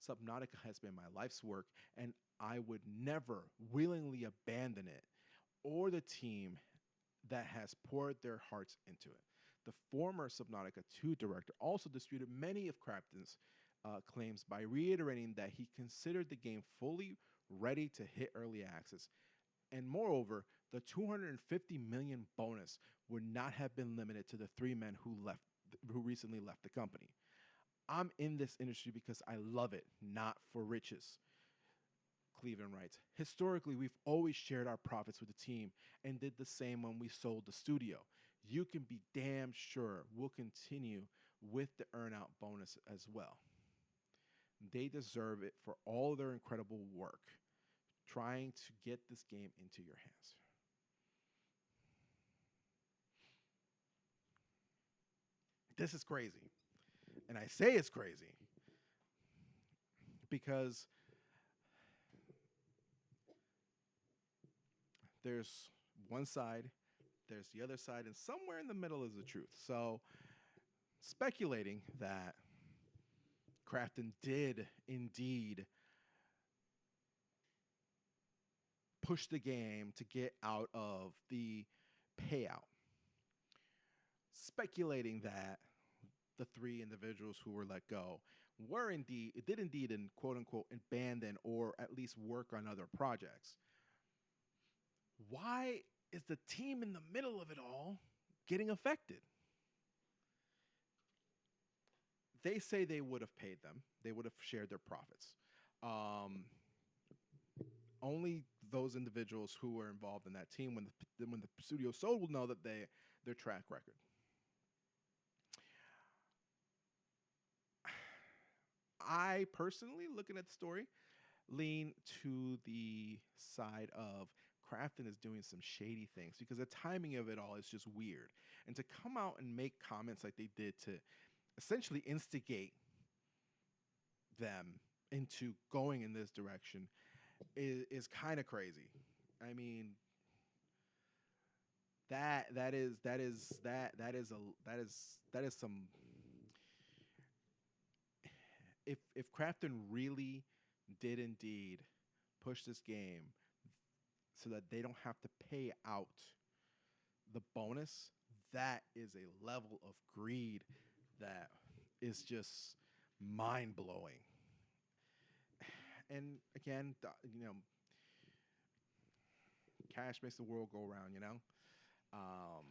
Subnautica has been my life's work, and I would never willingly abandon it or the team that has poured their hearts into it. The former Subnautica 2 director also disputed many of Crafton's claims by reiterating that he considered the game fully ready to hit early access. And moreover, the $250 million bonus would not have been limited to the three men who recently left the company. I'm in this industry because I love it, not for riches. Cleveland writes, historically, we've always shared our profits with the team and did the same when we sold the studio. You can be damn sure we'll continue with the earn-out bonus as well. They deserve it for all their incredible work trying to get this game into your hands. This is crazy. And I say it's crazy because there's one side, there's the other side, and somewhere in the middle is the truth. So, speculating that Crafton did indeed push the game to get out of the payout. Speculating that the three individuals who were let go did indeed and quote unquote abandon or at least work on other projects. Why is the team in the middle of it all getting affected? They say they would have paid them. They would have shared their profits. Only those individuals who were involved in that team when the studio sold will know that their track record. I personally, looking at the story, lean to the side of Crafton is doing some shady things because the timing of it all is just weird. And to come out and make comments like they did to essentially instigate them into going in this direction is kind of crazy. I mean, that is some. If Crafton really did indeed push this game so that they don't have to pay out the bonus, that is a level of greed that is just mind blowing. And again, cash makes the world go around, Um,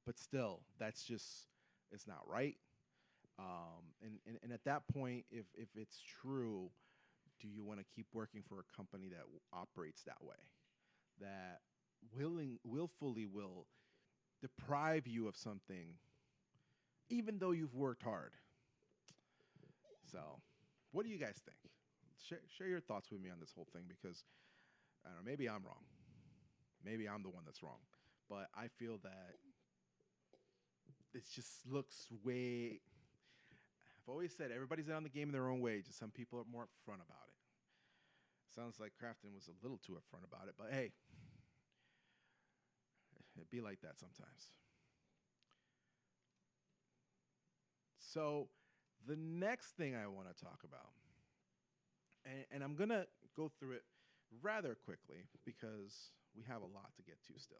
but still, that's just, it's not right. And at that point, if it's true, do you want to keep working for a company that operates that way, that willfully will deprive you of something, even though you've worked hard? So, what do you guys think? Share your thoughts with me on this whole thing, because I don't know, maybe I'm wrong. Maybe I'm the one that's wrong. But I feel that it just looks way. I've always said everybody's on the game in their own way. Just some people are more upfront about it. Sounds like Crafton was a little too upfront about it, but hey, it'd be like that sometimes. So, the next thing I want to talk about, and I'm going to go through it rather quickly because we have a lot to get to still.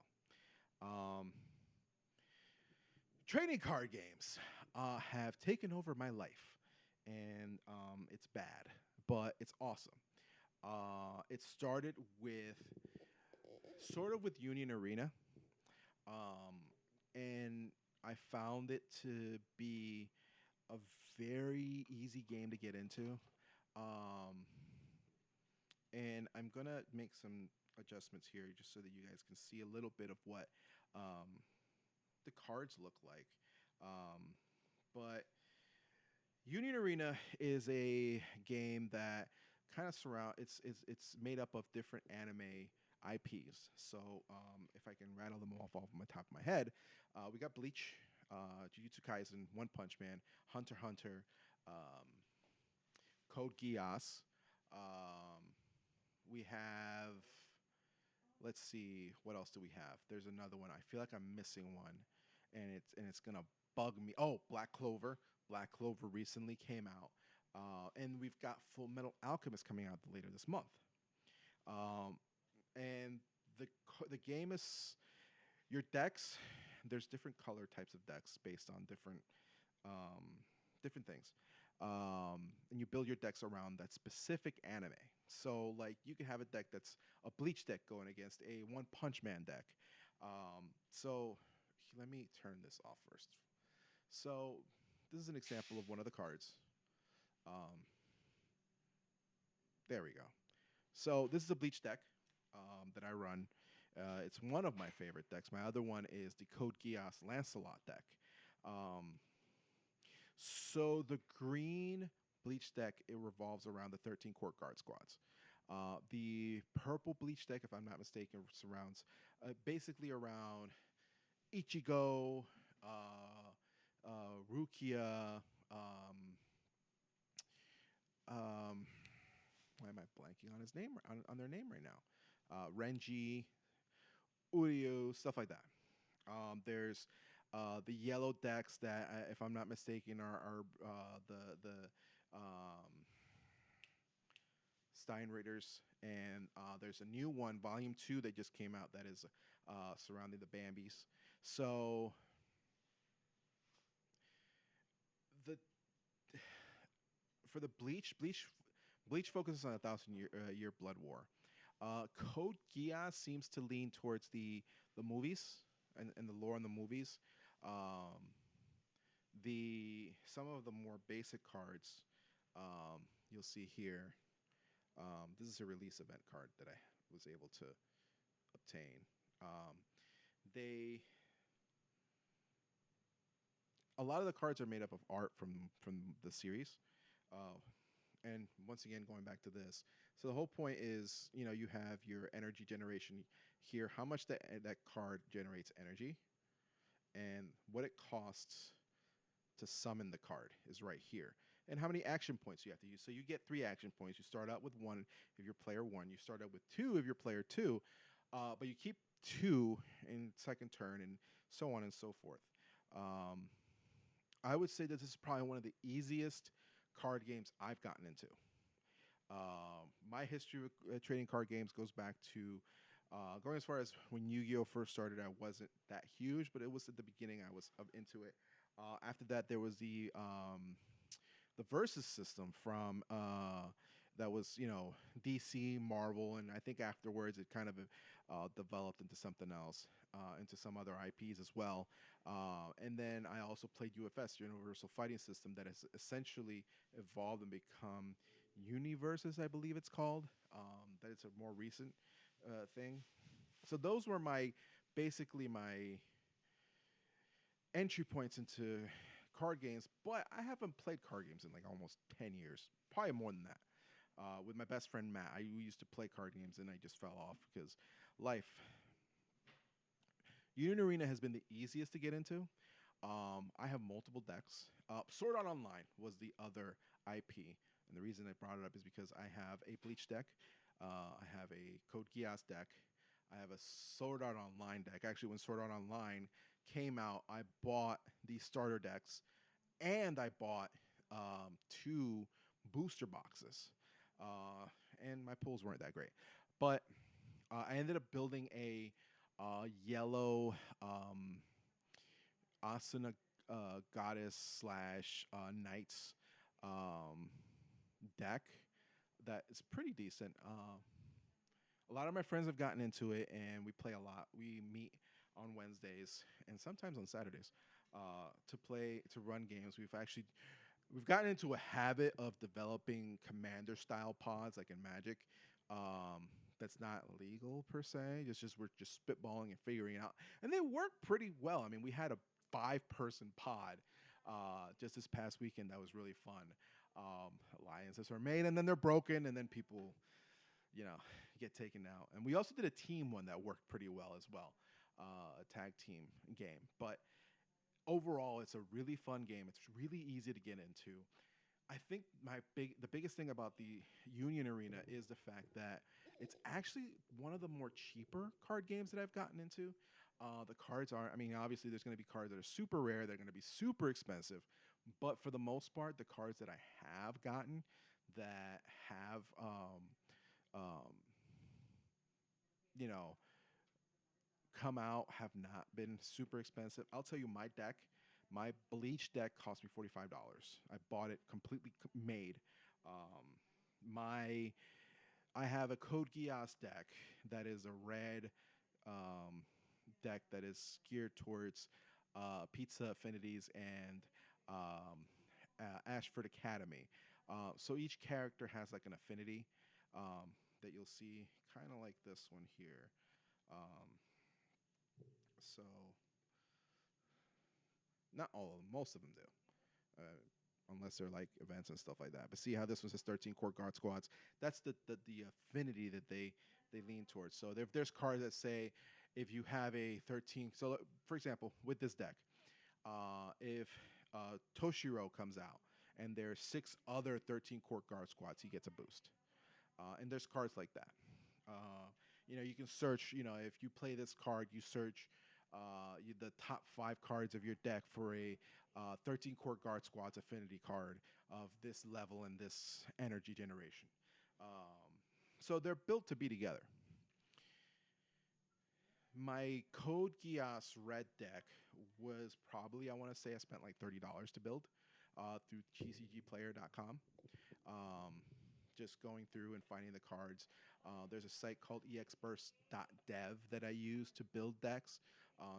Um, Trading card games have taken over my life, and it's bad, but it's awesome. It started with sort of with Union Arena, um, and I found it to be a very easy game to get into. Um, and I'm gonna make some adjustments here just so that you guys can see a little bit of what um, the cards look like. But Union Arena is a game that kind of it's made up of different anime IPs. So if I can rattle them off of my top of my head, we got Bleach, Jujutsu Kaisen, One Punch Man, Hunter x Hunter, um, Code Geass. We have, let's see, what else do we have? There's another one. I feel like I'm missing one, and it's gonna bug me. Oh, Black Clover. Black Clover recently came out, and we've got Full Metal Alchemist coming out later this month. Um, and the game is your decks. There's different color types of decks based on um, different things. And you build your decks around that specific anime. So, like, you can have a deck that's a Bleach deck going against a One Punch Man deck. So, let me turn this off first. So, this is an example of one of the cards. Um, there we go. So, this is a Bleach deck that I run. It's one of my favorite decks. My other one is the Code Geass Lancelot deck. So the green Bleach deck, it revolves around the 13 court guard squads. The purple Bleach deck, if I'm not mistaken, surrounds basically around Ichigo, Rukia, um, why am I blanking on his name on their name right now? Renji, Uryu, stuff like that. There's the yellow decks that, if I'm not mistaken, are the Stein Raiders, and there's a new one, Volume 2, that just came out that is surrounding the Bambis. So the for the Bleach focuses on 1,000 year blood war. Code Geass seems to lean towards the movies and the lore in the movies. Um, the Some of the more basic cards you'll see here. This is a release event card that I was able to obtain. They A lot of the cards are made up of art from the series. Uh, and once again, going back to this, so the whole point is, you have your energy generation here, how much that card generates energy, and what it costs to summon the card is right here, and how many action points you have to use. So you get 3 action points. You start out with 1 if you're player 1. You start out with 2 if you're player 2, but you keep 2 in second turn, and so on and so forth. Um, I would say that this is probably one of the easiest card games I've gotten into. My history with trading card games goes back to Going as far as when Yu-Gi-Oh first started, I wasn't that huge, but it was at the beginning I was into it. After that, there was the versus system from that was DC, Marvel, and I think afterwards it kind of developed into something else, into some other IPs as well. And then I also played UFS, Universal Fighting System, that has essentially evolved and become Universes, I believe it's called. That it's a more recent thing. So those were my basically my entry points into card games, but I haven't played card games in like almost 10 years, probably more than that. With my best friend Matt, I used to play card games and I just fell off because life. Union Arena has been the easiest to get into. I have multiple decks. Sword Art Online was the other IP, and the reason I brought it up is because I have a Bleach deck, I have a Code Geass deck, I have a Sword Art Online deck. Actually, when Sword Art Online came out, I bought the starter decks and I bought two booster boxes. And my pulls weren't that great, but I ended up building a yellow Asuna goddess slash knights um, deck that is pretty decent. A lot of my friends have gotten into it, and we play a lot. We meet on Wednesdays and sometimes on Saturdays to run games. We've gotten into a habit of developing commander style pods like in Magic. That's not legal per se. It's just we're just spitballing and figuring it out, and they work pretty well. I mean, we had a 5-person pod just this past weekend that was really fun. Alliances are made, and then they're broken, and then people, you know, get taken out. And we also did a team one that worked pretty well as well, a tag team game. But overall, it's a really fun game. It's really easy to get into. I think the biggest thing about the Union Arena is the fact that it's actually one of the more cheaper card games that I've gotten into. The cards are, I mean, obviously there's going to be cards that are super rare, they're going to be super expensive, but for the most part, the cards that I have gotten that have, um, you know, come out have not been super expensive. I'll tell you, my Bleach deck cost me $45. I bought it completely made. Um, my I have a Code Geass deck that is a red um, deck that is geared towards Pizza Affinities and Ashford Academy. So each character has like an affinity that you'll see, kind of like this one here. Um, so not all of them, most of them do. Unless they're like events and stuff like that. But see how this one says 13 core guard squads. That's the affinity that they lean towards. So there's cards that say if you have a 13. So for example, with this deck, if Toshiro comes out and there's 6 other 13 core guard squads, he gets a boost. And there's cards like that. You can search. If you play this card, you search the top 5 cards of your deck for a 13 core guard squad's affinity card of this level and this energy generation. So they're built to be together. My Code Geass red deck was probably, I want to say I spent like $30 to build through tcgplayer.com. Just going through and finding the cards. There's a site called exburst.dev that I use to build decks.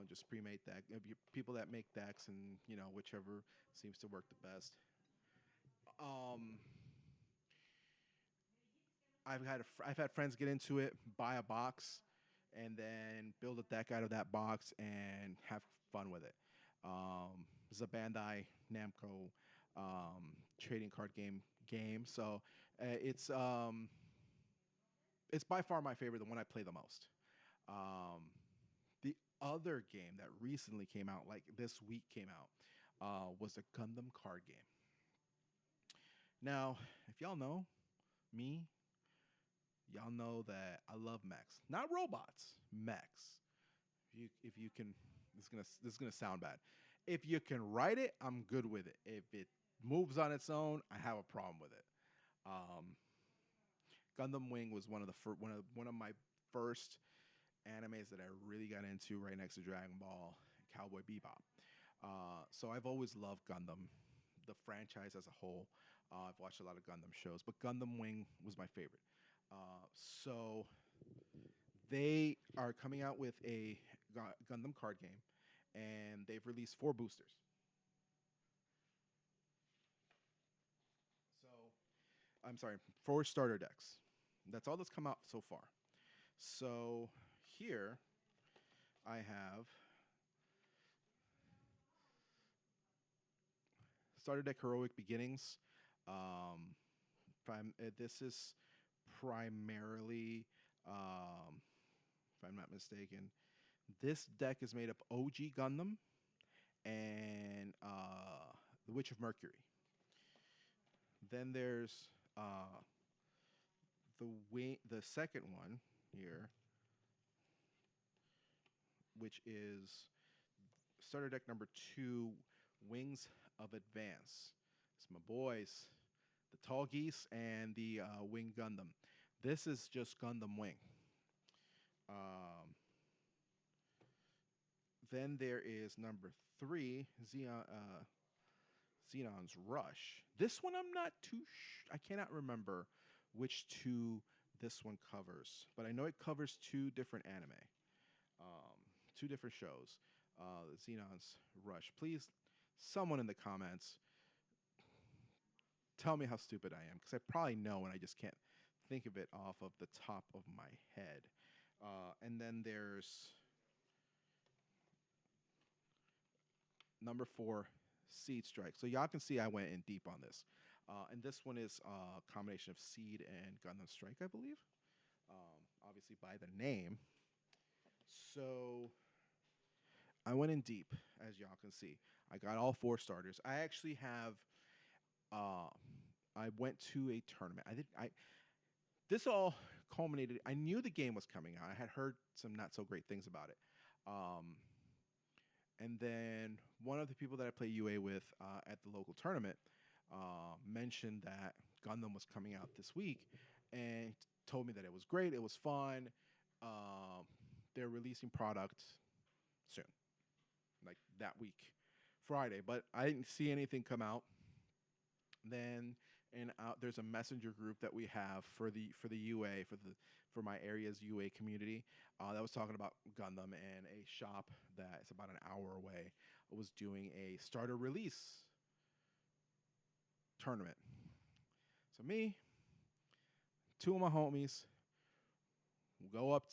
Just pre-made deck. People that make decks and whichever seems to work the best. I've had friends get into it, buy a box, and then build a deck out of that box and have fun with it. It's a Bandai Namco trading card game. So it's by far my favorite, the one I play the most. The other game that recently came out, like this week came out, was the Gundam card game. Now, if y'all know me, y'all know that I love mechs, not robots, mechs. If you can, this is gonna sound bad. If you can write it, I'm good with it. If it moves on its own, I have a problem with it. Gundam Wing was one of my first animes that I really got into right next to Dragon Ball, Cowboy Bebop. So I've always loved Gundam, the franchise as a whole. I've watched a lot of Gundam shows, but Gundam Wing was my favorite. So they are coming out with a Gundam card game, and they've released 4 boosters. So I'm sorry, 4 starter decks. That's all that's come out so far. So here I have starter deck Heroic Beginnings. This is primarily, if I'm not mistaken, this deck is made up OG Gundam and the Witch of Mercury. Then there's the second one here, which is starter deck number 2, Wings of Advance. It's my boys, the Tall Geese and the Wing Gundam. This is just Gundam Wing. Then there is number 3, Xenon's Rush. This one I'm not too I cannot remember which 2 this one covers, but I know it covers 2 different anime, 2 different shows. Xenon's Rush. Please, someone in the comments, tell me how stupid I am, because I probably know and I just can't think of it off of the top of my head. And then there's number 4, Seed Strike. So y'all can see I went in deep on this. And this one is a combination of Seed and Gundam Strike, I believe. Obviously by the name. So I went in deep, as y'all can see. I got all 4 starters. I actually have. I went to a tournament. This all culminated. I knew the game was coming out. I had heard some not so great things about it. And then one of the people that I play UA with at the local tournament mentioned that Gundam was coming out this week and told me that it was great. It was fun. They're releasing product soon, like that week, Friday. But I didn't see anything come out. Then there's a messenger group that we have for the UA for my area's UA community that was talking about Gundam, and a shop that's about an hour away was doing a starter release tournament. So me, 2 of my homies, go up,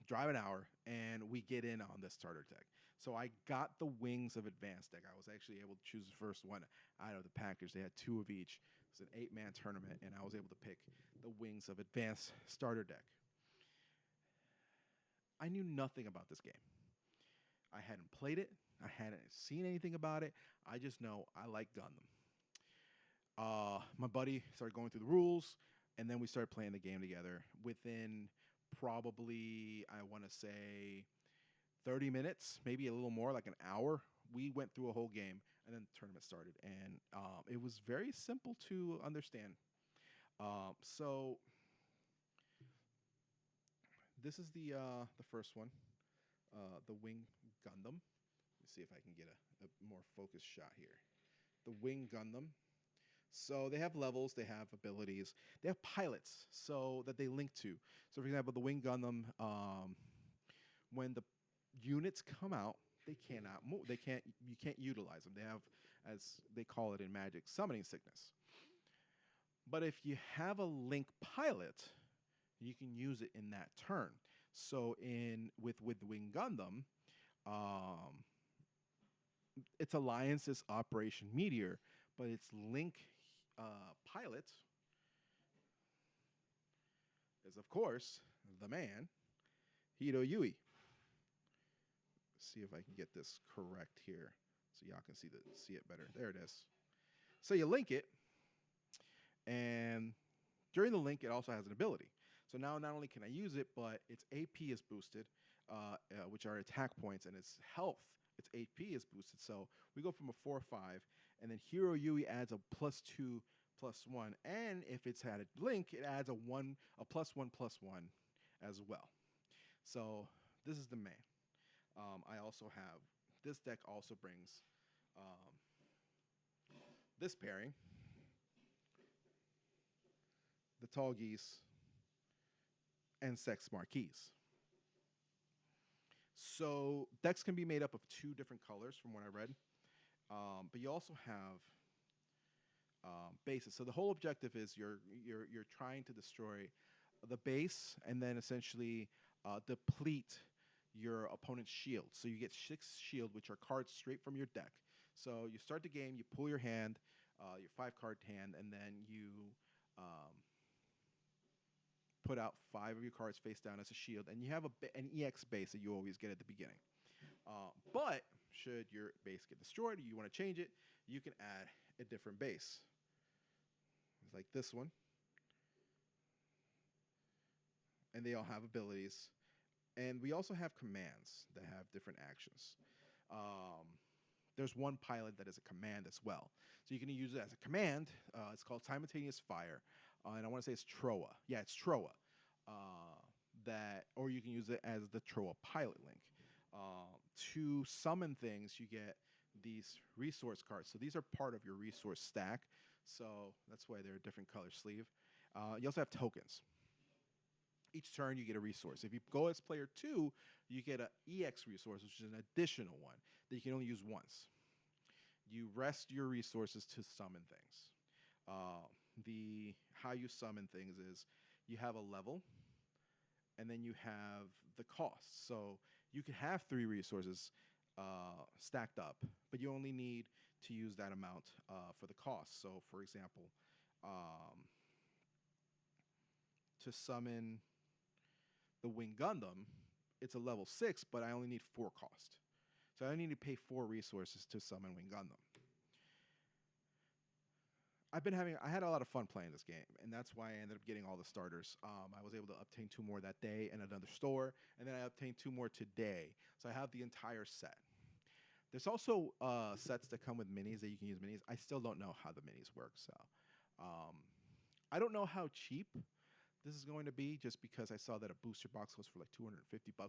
drive an hour, and we get in on this starter deck. So I got the Wings of Advance deck. I was actually able to choose the first one out of the package. They had 2 of each. It was an 8-man tournament, and I was able to pick the Wings of Advance starter deck. I knew nothing about this game. I hadn't played it. I hadn't seen anything about it. I just know I like Gundam. My buddy started going through the rules, and then we started playing the game together. Within probably, I want to say, 30 minutes, maybe a little more, like an hour, we went through a whole game, and then the tournament started. And it was very simple to understand. So this is the first one, the Wing Gundam. Let me see if I can get a more focused shot here. The Wing Gundam. So they have levels, they have abilities, they have pilots so that they link to. So for example, the Wing Gundam, when the units come out, they cannot move. You can't utilize them. They have, as they call it in Magic, summoning sickness. But if you have a link pilot, you can use it in that turn. So with the Wing Gundam, its alliance's Operation Meteor, but its link pilot is, of course, the man, Hiro Yui. See if I can get this correct here so y'all can see it better. There it is. So you link it, and during the link, it also has an ability. So now not only can I use it, but its AP is boosted, which are attack points, and its health, its AP is boosted. So we go from a 4/5, and then Hiro Yui adds a +2/+1, and if it's had a link, it adds a +1/+1 as well. So this is the main. I also have this deck also brings um, this pairing, the Tall Geese and Sex Marquise. So decks can be made up of two different colors from what I read, but you also have bases. So the whole objective is you're trying to destroy the base and then essentially deplete your opponent's shield. So you get 6 shield, which are cards straight from your deck. So you start the game, you pull your hand, your 5 card hand, and then you um, put out 5 of your cards face down as a shield, and you have an EX base that you always get at the beginning. But should your base get destroyed or you want to change it, you can add a different base. It's like this one. And they all have abilities. And we also have commands that have different actions. Um, there's one pilot that is a command as well. So you can use it as a command. It's called Simultaneous Fire. And I want to say it's Troa. Yeah, it's Troa. Or you can use it as the Troa pilot link. To summon things, you get these resource cards. So these are part of your resource stack. So that's why they're a different color sleeve. You also have tokens. Each turn you get a resource. If you go as player 2, you get an EX resource, which is an additional one that you can only use once. You rest your resources to summon things. How you summon things is you have a level, and then you have the cost. So you can have 3 resources stacked up, but you only need to use that amount for the cost. So, for example, to summon the Wing Gundam, it's a level 6, but I only need 4 cost. So I need to pay 4 resources to summon Wing Gundam. I had a lot of fun playing this game, and that's why I ended up getting all the starters. I was able to obtain 2 more that day in another store, and then I obtained 2 more today. So I have the entire set. There's also sets that come with minis that you can use minis. I still don't know how the minis work, so I don't know how cheap this is going to be, just because I saw that a booster box goes for like $250,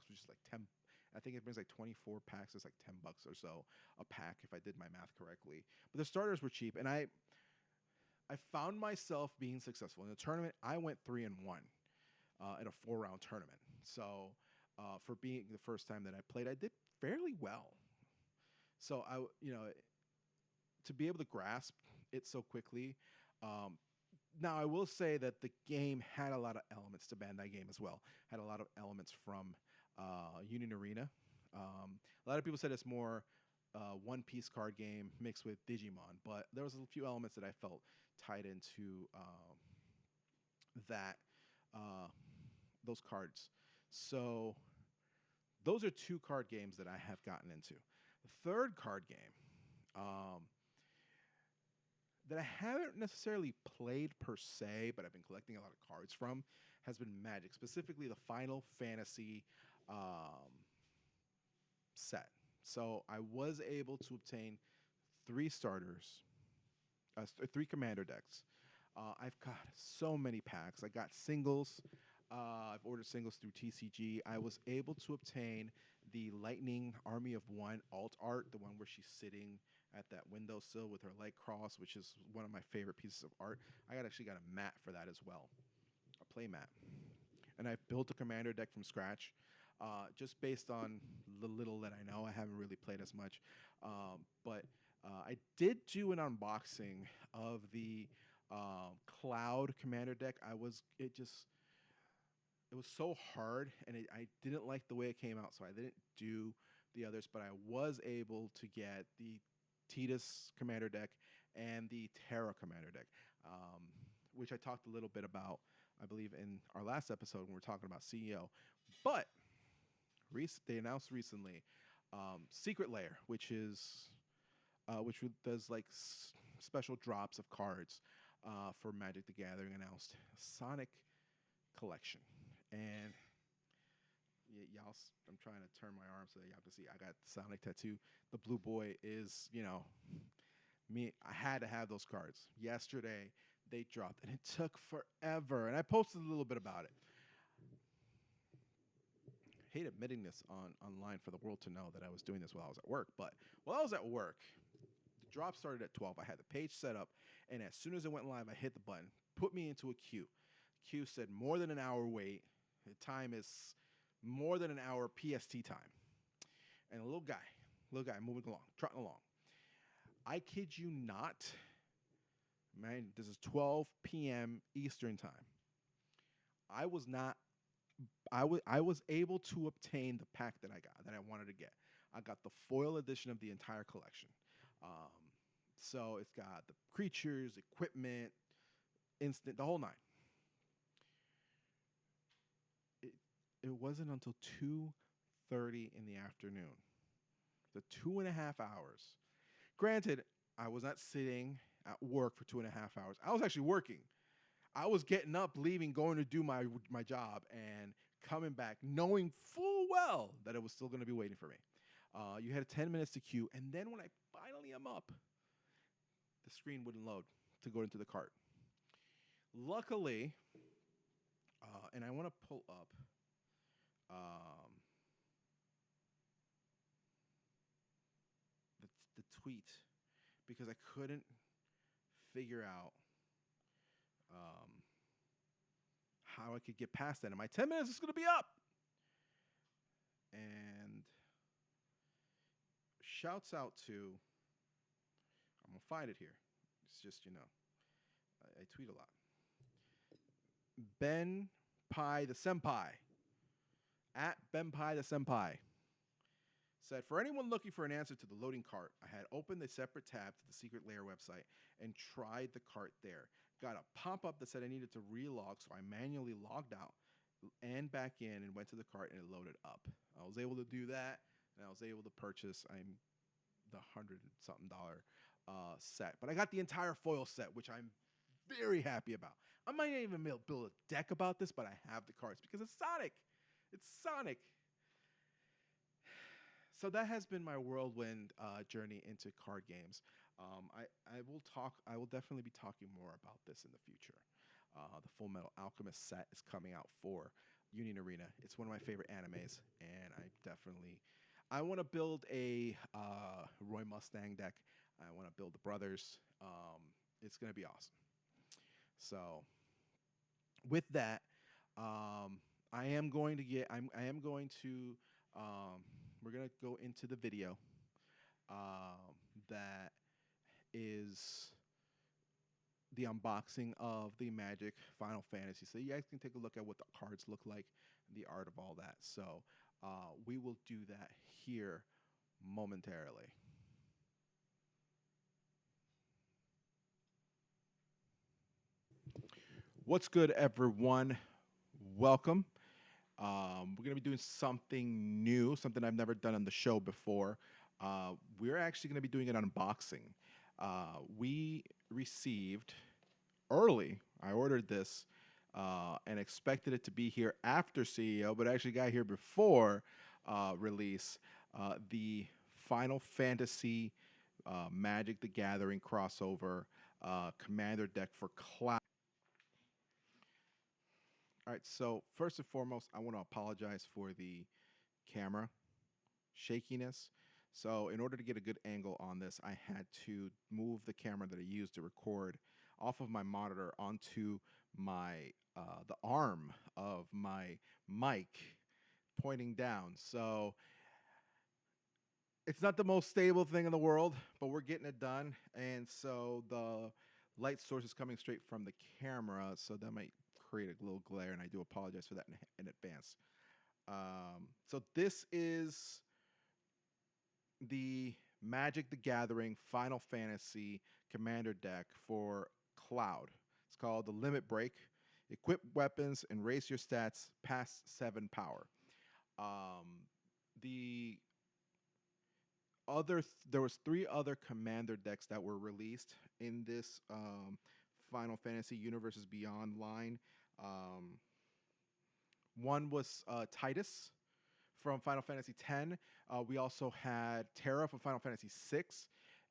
which is like 10. I think it brings like 24 packs. It's like $10 or so a pack, if I did my math correctly. But the starters were cheap, and I found myself being successful in the tournament. I went 3-1 in a 4-round tournament. So for being the first time that I played, I did fairly well. So to be able to grasp it so quickly. Now, I will say that the game had a lot of elements to Bandai game as well. Had a lot of elements from Union Arena. A lot of people said it's more one-piece card game mixed with Digimon, but there was a few elements that I felt tied into those cards. So those are 2 card games that I have gotten into. The third card game that I haven't necessarily played per se, but I've been collecting a lot of cards from, has been Magic, specifically the Final Fantasy set. So I was able to obtain 3 starters, 3 commander decks. I've got so many packs. I got singles. I've ordered singles through TCG. I was able to obtain the Lightning Army of One alt art, the one where she's sitting at that windowsill with her leg crossed, which is one of my favorite pieces of art. I actually got a mat for that as well, a play mat. And I've built a commander deck from scratch, just based on the little that I know. I haven't really played as much, but I did do an unboxing of the Cloud commander deck. It was so hard, and I didn't like the way it came out, so I didn't do the others, but I was able to get the Tidus commander deck and the Terra commander deck, which I talked a little bit about, I believe, in our last episode when we were talking about CEO. But they announced recently Secret Lair, which does like special drops of cards for Magic the Gathering, announced Sonic Collection. And y'all, I'm trying to turn my arm so that y'all can see I got the Sonic tattoo. The blue boy is, me. I had to have those cards. Yesterday, they dropped, and it took forever. And I posted a little bit about it. hate admitting this online for the world to know that I was doing this while I was at work. But while I was at work, the drop started at 12. I had the page set up, and as soon as it went live, I hit the button, put me into a queue. Queue said more than an hour wait. The time is more than an hour PST time. And a little guy moving along, trotting along. I kid you not, man, this is 12 p.m. Eastern time. I was able to obtain the pack that I wanted to get. I got the foil edition of the entire collection. Um, so it's got the creatures, equipment, instant, the whole nine. It wasn't until 2:30 in the afternoon. The 2.5 hours. Granted, I was not sitting at work for 2.5 hours. I was actually working. I was getting up, leaving, going to do my job, and coming back, knowing full well that it was still going to be waiting for me. You had 10 minutes to queue, and then when I finally am up, the screen wouldn't load to go into the cart. Luckily, and I want to pull up the tweet because I couldn't figure out how I could get past that. And my 10 minutes is going to be up. And shouts out to, I'm going to find it here. It's just, I tweet a lot. Ben Pie the Senpai, at Ben Pie the Senpai, said, for anyone looking for an answer to the loading cart, I had opened a separate tab to the Secret Lair website and tried the cart there. Got a pop-up that said I needed to relog, so I manually logged out and back in and went to the cart, and it loaded up. I was able to do that, and I was able to purchase the $100-something set. But I got the entire foil set, which I'm very happy about. I might not even build a deck about this, but I have the cards because it's Sonic. It's Sonic. So that has been my whirlwind journey into card games. I will definitely be talking more about this in the future. The Full Metal Alchemist set is coming out for Union Arena. It's one of my favorite animes, and I want to build a Roy Mustang deck. I want to build the brothers. It's going to be awesome. So with that, we're going to go into the video that is the unboxing of the Magic Final Fantasy. So you guys can take a look at what the cards look like, the art of all that. So we will do that here momentarily. What's good, everyone? Welcome. We're going to be doing something new, something I've never done on the show before. We're actually going to be doing an unboxing. We received early, I ordered this and expected it to be here after CEO, but actually got here before release, the Final Fantasy Magic the Gathering crossover commander deck for Cloud. All right, so first and foremost, I want to apologize for the camera shakiness. So in order to get a good angle on this, I had to move the camera that I used to record off of my monitor onto my the arm of my mic pointing down. So it's not the most stable thing in the world, but we're getting it done. And so the light source is coming straight from the camera, so that might create a little glare, and I do apologize for that in advance. So this is the Magic the Gathering Final Fantasy Commander deck for Cloud. It's called the Limit Break. Equip weapons and raise your stats past 7 power. There was 3 other Commander decks that were released in this Final Fantasy Universes Beyond line. One was Titus from Final Fantasy X. We also had Terra from Final Fantasy VI.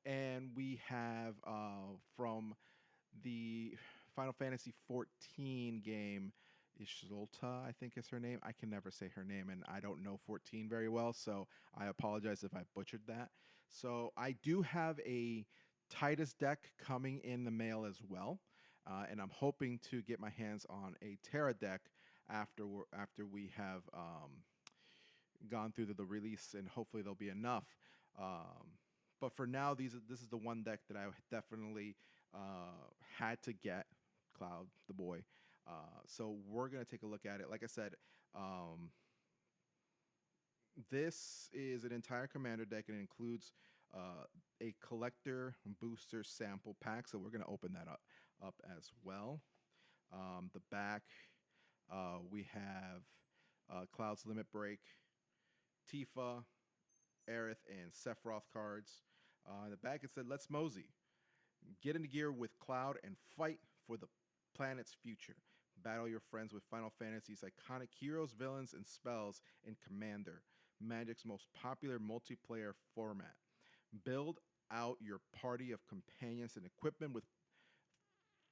And we have from the Final Fantasy XIV game, Isholta, I think is her name. I can never say her name, and I don't know 14 very well, so I apologize if I butchered that. So I do have a Titus deck coming in the mail as well, and I'm hoping to get my hands on a Terra deck after we have gone through the release, and hopefully there'll be enough. But for now, this is the one deck that I definitely had to get. Cloud, the boy. So we're gonna take a look at it. Like I said, this is an entire commander deck, and it includes a collector booster sample pack. So we're gonna open that up as well. The back, we have Cloud's Limit Break, Tifa, Aerith, and Sephiroth cards. In the back, it said, "Let's mosey. Get into gear with Cloud and fight for the planet's future. Battle your friends with Final Fantasy's iconic heroes, villains, and spells in Commander, Magic's most popular multiplayer format. Build out your party of companions and equipment with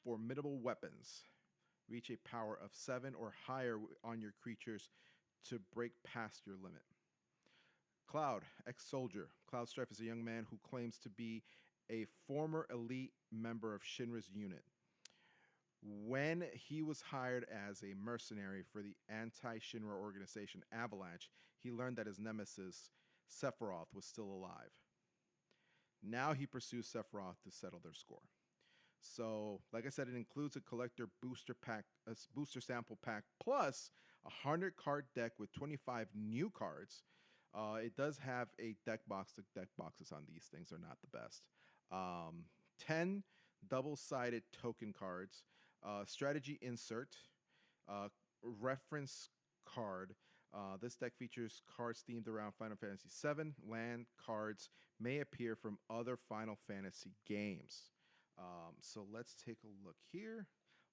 formidable weapons. Reach a power of 7 or higher on your creatures to break past your limit." Cloud, ex-soldier. Cloud Strife is a young man who claims to be a former elite member of Shinra's unit. When he was hired as a mercenary for the anti-Shinra organization Avalanche, he learned that his nemesis, Sephiroth, was still alive. Now he pursues Sephiroth to settle their score. So, like I said, it includes a collector booster pack, a booster sample pack, plus a 100-card deck with 25 new cards. It does have a deck box. The deck boxes on these things are not the best. 10 double-sided token cards, strategy insert, reference card. This deck features cards themed around Final Fantasy VII. Land cards may appear from other Final Fantasy games. So let's take a look here.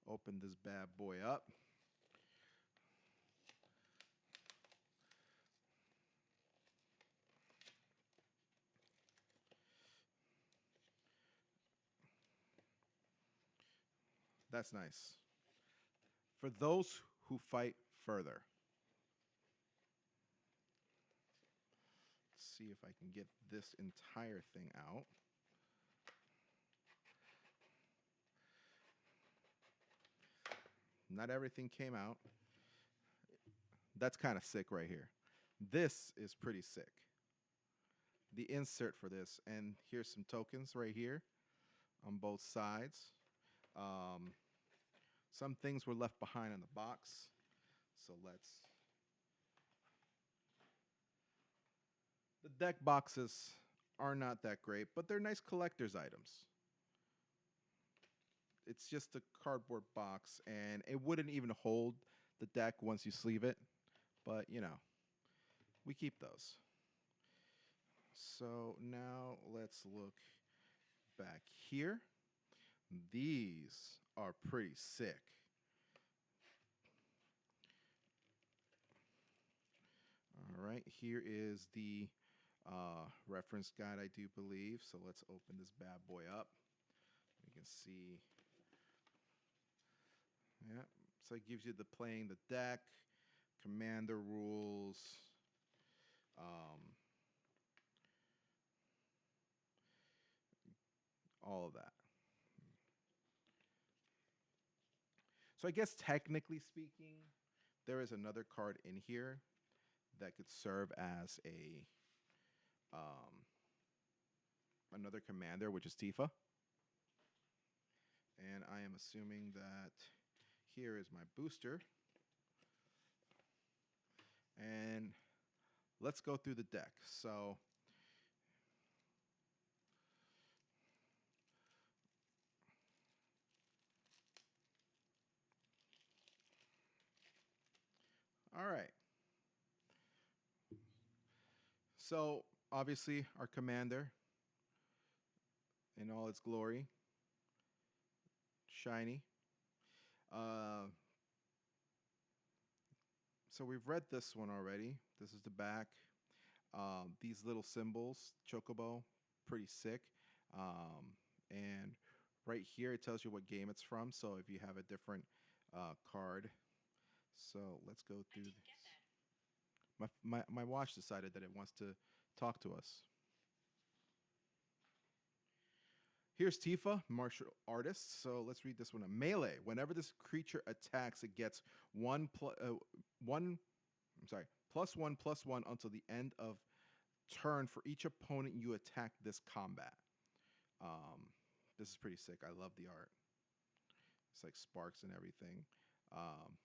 Open this bad boy up. That's nice. For those who fight further. Let's see if I can get this entire thing out. Not everything came out. That's kind of sick right here. This is pretty sick. The insert for this, and here's some tokens right here on both sides. Some things were left behind in the box, so let's. The deck boxes are not that great, but they're nice collector's items. It's just a cardboard box, and it wouldn't even hold the deck once you sleeve it, but you know, we keep those. So now let's look back here. These are pretty sick. All right, here is the reference guide, I do believe. So let's open this bad boy up. You can see, yeah. So it gives you the playing the deck, commander rules, all of that. So I guess technically speaking, there is another card in here that could serve as a another commander, which is Tifa. And I am assuming that here is my booster. And let's go through the deck. So all right. So obviously our commander in all its glory, shiny. So we've read this one already. This is the back. These little symbols, Chocobo, pretty sick. And right here it tells you what game it's from. So if you have a different card, So let's go through this. My watch decided that it wants to talk to us. Here's Tifa, martial artist. So let's read this one. A melee. Whenever this creature attacks, it gets one. I'm sorry, +1/+1 until the end of turn for each opponent you attack this combat. Um, this is pretty sick. I love the art. It's like sparks and everything. Um,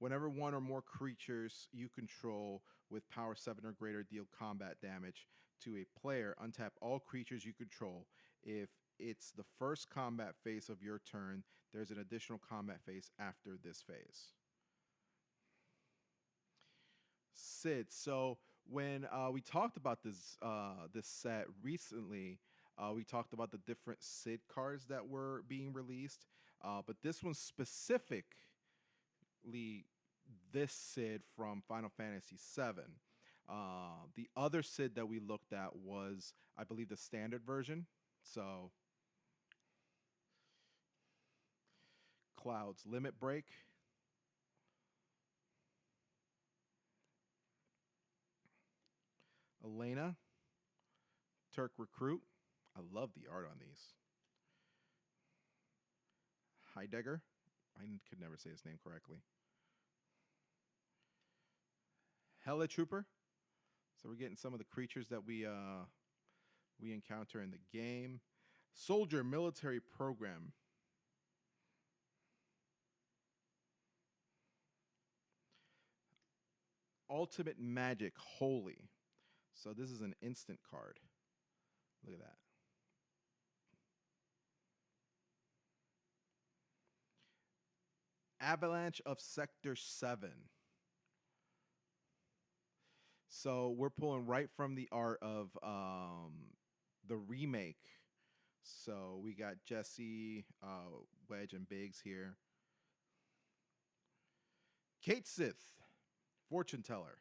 Whenever one or more creatures you control with power 7 or greater deal combat damage to a player, untap all creatures you control. If it's the first combat phase of your turn, there's an additional combat phase after this phase. Sid. So when we talked about this set recently, we talked about the different Sid cards that were being released, but this one specifically this Sid from Final Fantasy VII. The other Sid that we looked at was, I believe, the standard version. So, Cloud's Limit Break. Elena, Turk Recruit. I love the art on these. Heidegger. I could never say his name correctly. Hella Trooper. So we're getting some of the creatures that we encounter in the game. Soldier Military Program. Ultimate Magic Holy. So this is an instant card. Look at that. Avalanche of Sector 7. So we're pulling right from the art of the remake. So we got Jesse, Wedge, and Biggs here. Kate Sith, Fortune Teller.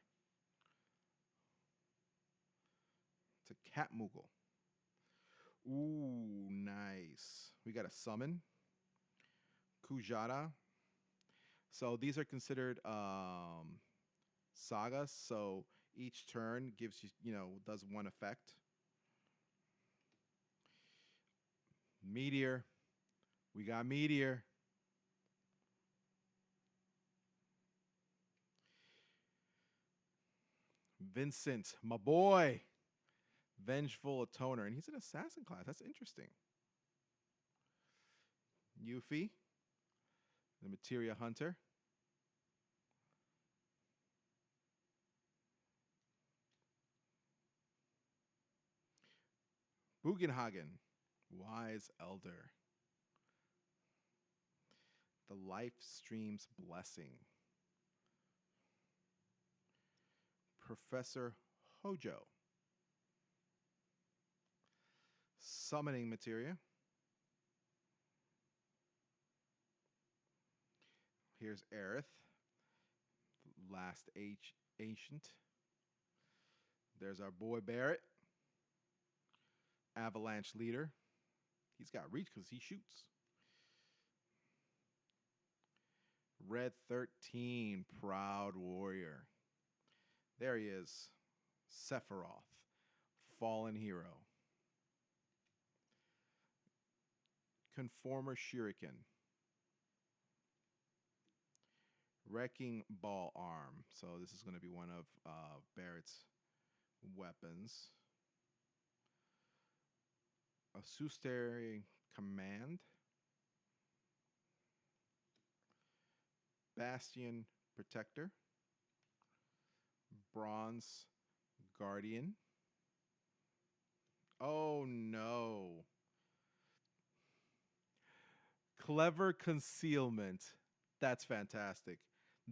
It's a Cat Moogle. Ooh, nice. We got a summon. Kujata. So these are considered sagas. So each turn gives you, does one effect. Meteor. We got Meteor. Vincent, my boy. Vengeful Atoner. And he's an assassin class. That's interesting. Yuffie, the Materia Hunter. Bugenhagen, Wise Elder. The Life Stream's Blessing. Professor Hojo. Summoning Materia. Here's Aerith, Last Ancient. There's our boy Barrett, Avalanche Leader. He's got reach because he shoots. Red 13, Proud Warrior. There he is, Sephiroth, Fallen Hero. Conformer Shuriken. Wrecking Ball Arm. So this is going to be one of Barrett's weapons. A Susteri Command. Bastion Protector. Bronze Guardian. Oh no. Clever Concealment. That's fantastic.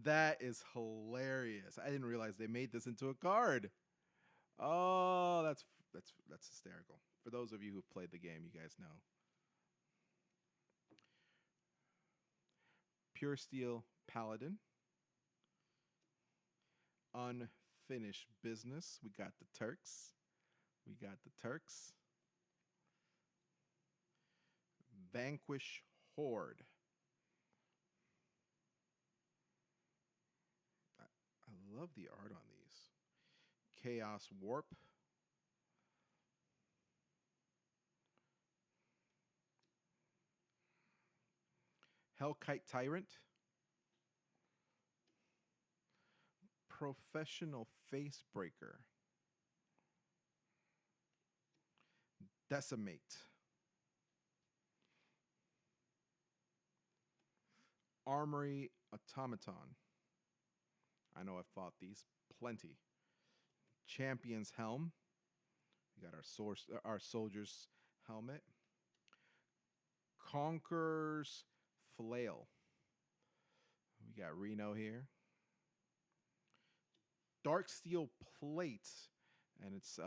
That is hilarious. I didn't realize they made this into a card. Oh, that's hysterical. For those of you who've played the game, you guys know. Pure Steel Paladin. Unfinished Business. We got the Turks. Vanquish Horde. love the art on these. Chaos Warp. Hellkite Tyrant. Professional Facebreaker. Decimate. Armory Automaton. I know I've fought these plenty. Champion's Helm. We got our soldier's helmet. Conqueror's Flail. We got Reno here. Dark Steel Plate, and it's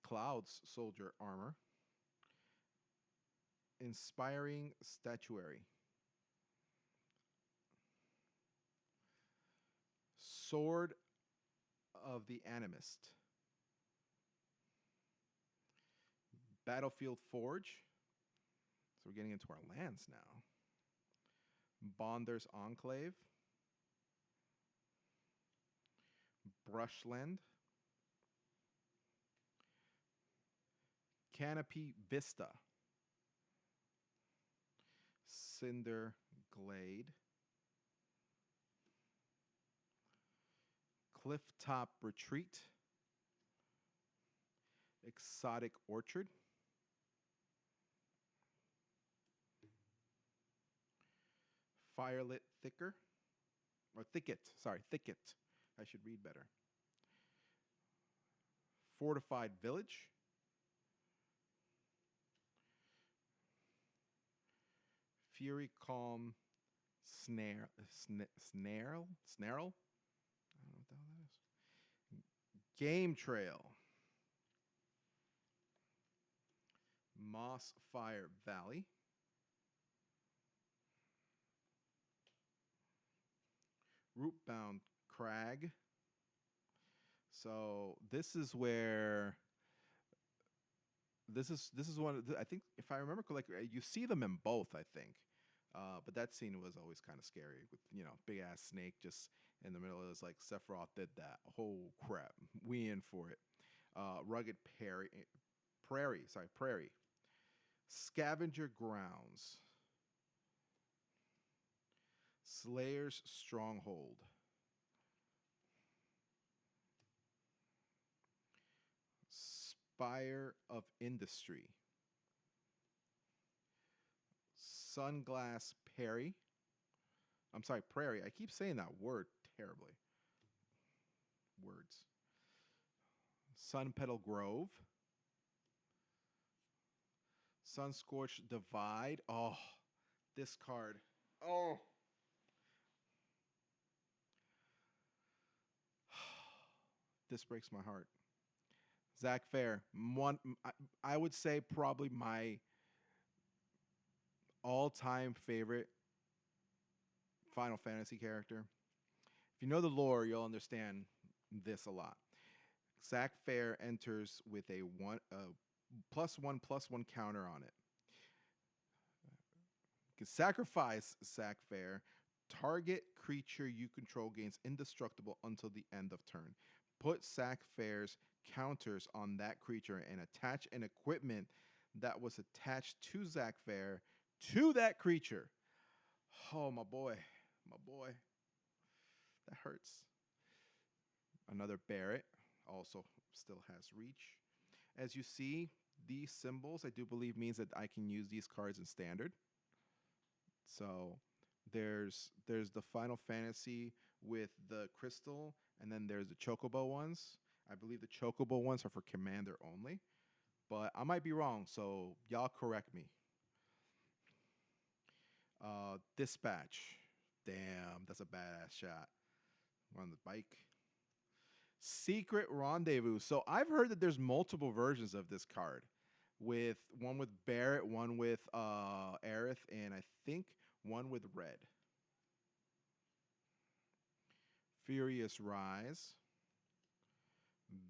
Cloud's soldier armor. Inspiring Statuary. Sword of the Animist. Battlefield Forge. So we're getting into our lands now. Bonder's Enclave. Brushland. Canopy Vista. Cinder Glade. Clifftop Retreat. Exotic Orchard. Firelit Thicker. Or Thicket. Sorry, Thicket. I should read better. Fortified Village. Fury Calm Snarl. I don't know what the hell that is. Game Trail. Moss Fire Valley. Rootbound Crag. So this is where this is one of the, I think if I remember correctly, you see them in both, I think. But that scene was always kind of scary with, you know, big ass snake just in the middle. It was like Sephiroth did that. Oh crap, we in for it. Rugged Prairie. Scavenger Grounds. Slayer's Stronghold. Spire of Industry. Sunglass Prairie. I'm sorry, Prairie. I keep saying that word terribly. Words. Sun Petal Grove. Sunscorched Divide. Oh, this card. Oh. This breaks my heart. Zach Fair. I would say probably my all-time favorite Final Fantasy character. If you know the lore, you'll understand this a lot. Zach Fair enters with a +1/+1 counter on it. You can sacrifice Zach Fair. Target creature you control gains indestructible until the end of turn. Put Zach Fair's counters on that creature and attach an equipment that was attached to Zach Fair to that creature. Oh, my boy. That hurts. Another Barrett also still has reach. As you see, these symbols, I do believe, means that I can use these cards in Standard. So there's the Final Fantasy with the crystal, and then there's the Chocobo ones. I believe the Chocobo ones are for Commander only, but I might be wrong, so y'all correct me. Dispatch. Damn, that's a badass shot. We're on the bike. Secret Rendezvous. So I've heard that there's multiple versions of this card, with one with Barrett, one with Aerith, and I think one with Red. Furious Rise.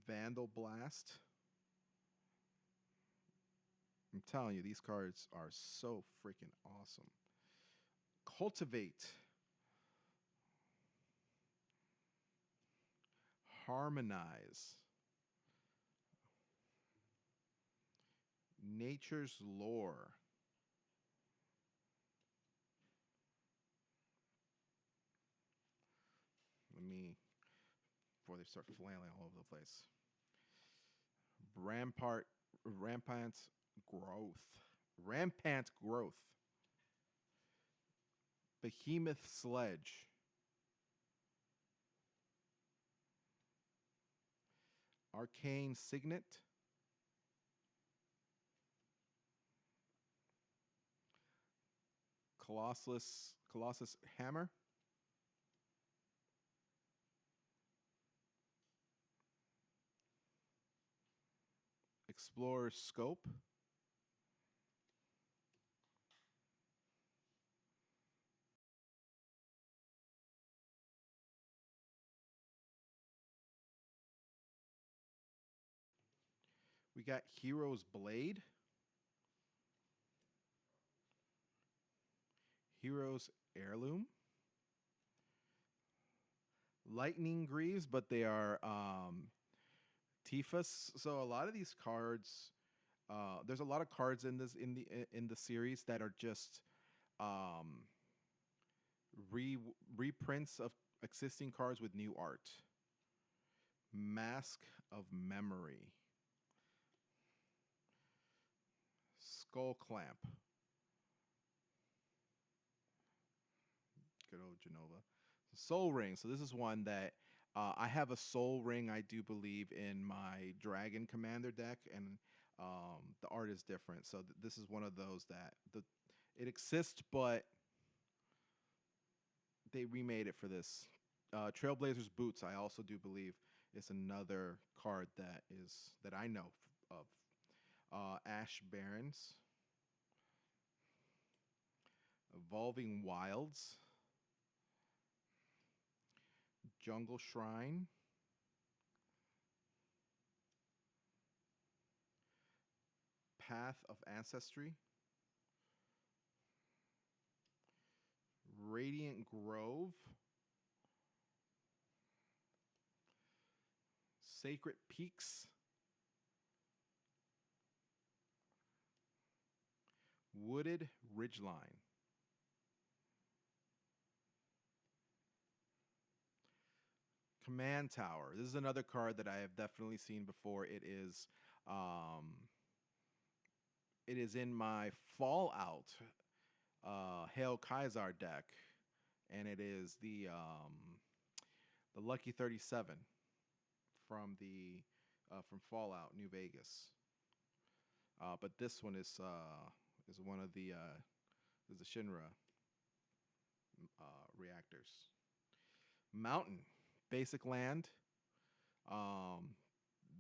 Vandal Blast. I'm telling you, these cards are so freaking awesome. Cultivate. Harmonize. Nature's Lore. Before they start flailing all over the place. Rampant Growth. Rampant Growth. Behemoth Sledge. Arcane Signet. Colossus Hammer. Explorer's Scope. We got Hero's Blade. Hero's Heirloom. Lightning Greaves, but they are Tifus. So a lot of these cards, there's a lot of cards in the series that are just reprints of existing cards with new art. Mask of Memory. Skull Clamp. Good old Genova. Soul Ring. So this is one that I have a Soul Ring, I do believe, in my Dragon Commander deck, and the art is different. So this is one of those that it exists, but they remade it for this. Trailblazer's Boots, I also do believe, is another card that I know of. Ash Barrens. Evolving Wilds. Jungle Shrine. Path of Ancestry. Radiant Grove. Sacred Peaks. Wooded Ridgeline. Command Tower. This is another card that I have definitely seen before. It is in my Fallout Hail Kaiser deck, and it is the Lucky 37 from from Fallout New Vegas. But this one is one of the Shinra reactors. Mountain. Basic land.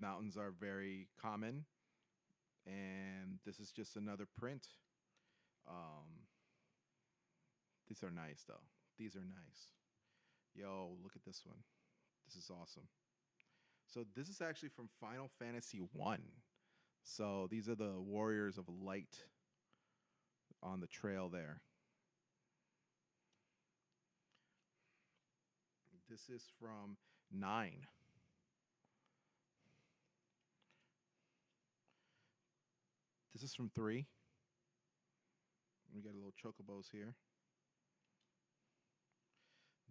Mountains are very common, and this is just another print. These are nice, though. These are nice. Yo, look at this one. This is awesome. So this is actually from Final Fantasy 1. So these are the Warriors of Light on the trail there. This is from 9. This is from 3. We got a little chocobos here.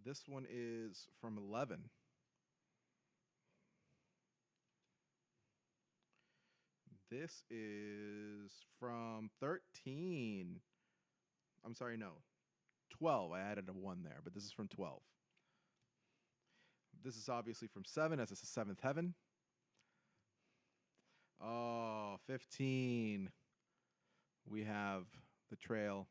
This one is from 11. This is from 13. I'm sorry, no. 12. I added a 1 there, but this is from 12. This is obviously from 7, as it's a 7th Heaven. Oh, 15. We have the trail,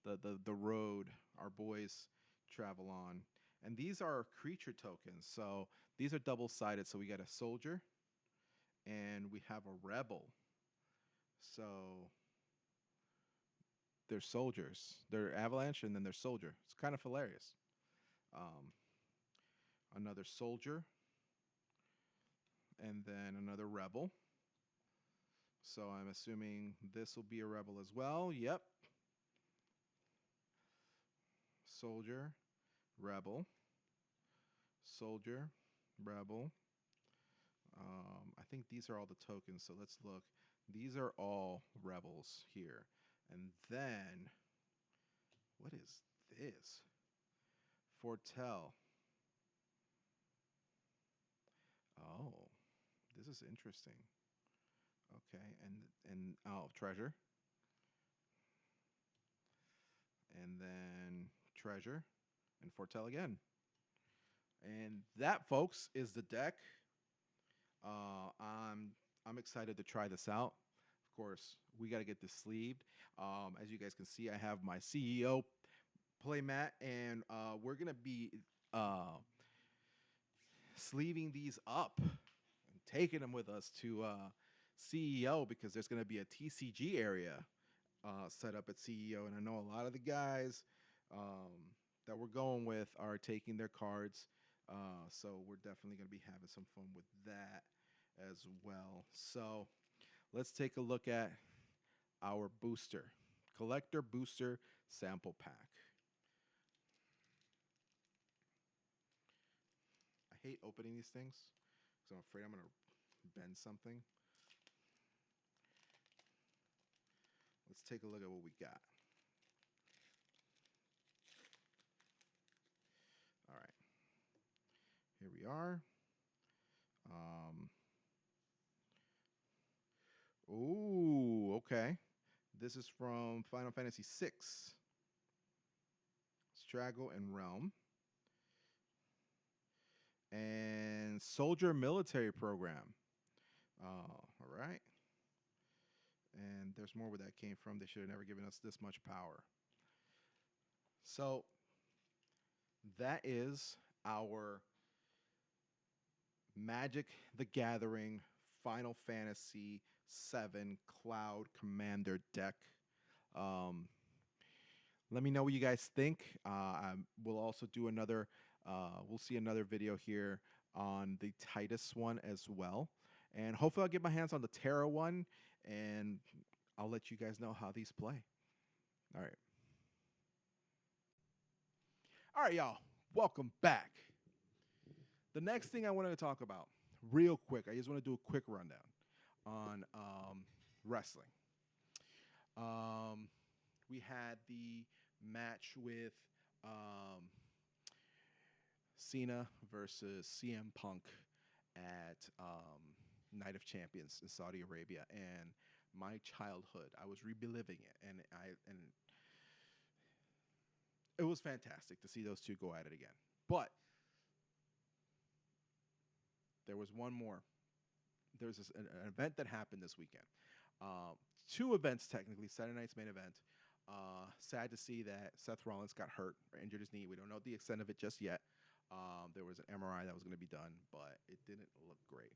the road our boys travel on. And these are creature tokens. So these are double-sided. So we got a soldier, and we have a rebel. So they're soldiers. They're avalanche, and then they're soldier. It's kind of hilarious. Another soldier, and then another rebel. So I'm assuming this will be a rebel as well. Yep. Soldier, rebel, soldier, rebel, I think these are all the tokens. So let's look. These are all rebels here. And then, what is this? Foretell. Oh, this is interesting. Okay, and oh, treasure. And then treasure and foretell again. And that, folks, is the deck. I'm excited to try this out. Of course, we got to get this sleeved. As you guys can see, I have my CEO playmat, and we're gonna be sleeving these up and taking them with us to CEO because there's gonna be a TCG area set up at CEO, and I know a lot of the guys that we're going with are taking their cards. So we're definitely going to be having some fun with that as well. So let's take a look at our booster, collector booster sample pack. I hate opening these things because I'm afraid I'm going to bend something. Let's take a look at what we got. All right. Here we are. Ooh, okay. This is from Final Fantasy VI. Straggle and Realm. And Soldier Military Program. All right. And there's more where that came from. They should have never given us this much power. So that is our Magic the Gathering Final Fantasy VII Cloud Commander deck. Let me know what you guys think. We'll also do another, we'll see another video here on the Titus one as well. And hopefully I'll get my hands on the Terra one, and I'll let you guys know how these play. All right. All right, y'all. Welcome back. The next thing I wanted to talk about, real quick, I just want to do a quick rundown on wrestling. We had the match with Cena versus CM Punk at Night of Champions in Saudi Arabia, and my childhood, I was reliving it, and it was fantastic to see those two go at it again. But there was one more. There's an event that happened this weekend. Two events, technically. Saturday night's main event. Sad to see that Seth Rollins got hurt or injured his knee. We don't know the extent of it just yet. There was an MRI that was going to be done, but it didn't look great,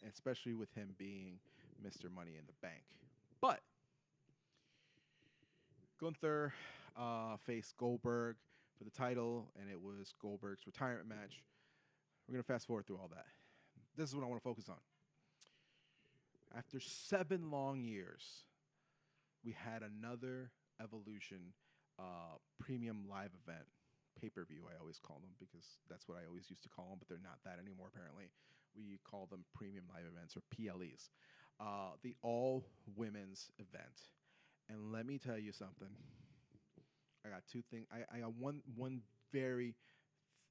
especially with him being Mr. Money in the Bank. But Gunther faced Goldberg for the title, and it was Goldberg's retirement match. We're going to fast forward through all that. This is what I want to focus on. After 7 long years, we had another Evolution premium live event, pay-per-view I always call them, because that's what I always used to call them, but they're not that anymore apparently. We call them premium live events, or PLEs. The all-women's event. And let me tell you something. I got two things. I got one very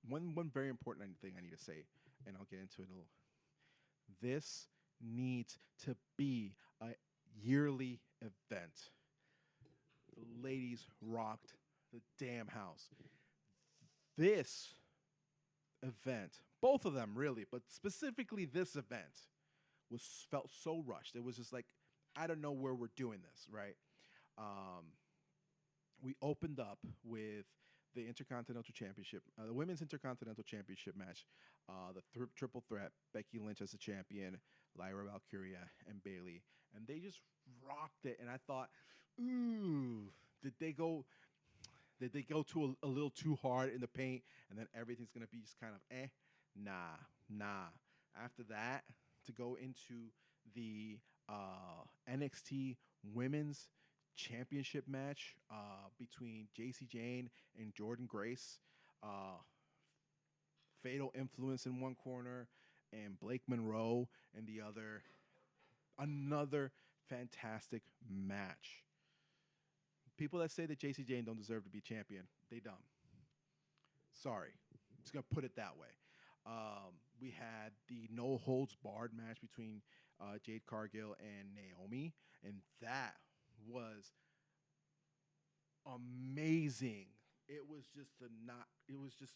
important thing I need to say, and I'll get into it in a little. This needs to be a yearly event. The ladies rocked the damn house. This event, both of them really, but specifically this event, felt so rushed. It was just like, I don't know where we're doing this, right? We opened up with the Intercontinental Championship, the Women's Intercontinental Championship match, the triple threat, Becky Lynch as the champion, Lyra Valkyria, and Bayley. And they just rocked it. And I thought, ooh, did they go to a little too hard in the paint, and then everything's going to be just kind of Nah. After that, to go into the NXT Women's Championship match between JC Jane and Jordan Grace. Fatal Influence in one corner, and Blake Monroe and the other. Another fantastic match. People that say that JC Jane don't deserve to be champion, they dumb. Sorry. Just going to put it that way. We had the no holds barred match between Jade Cargill and Naomi, and that was amazing. It was just a not. It was just.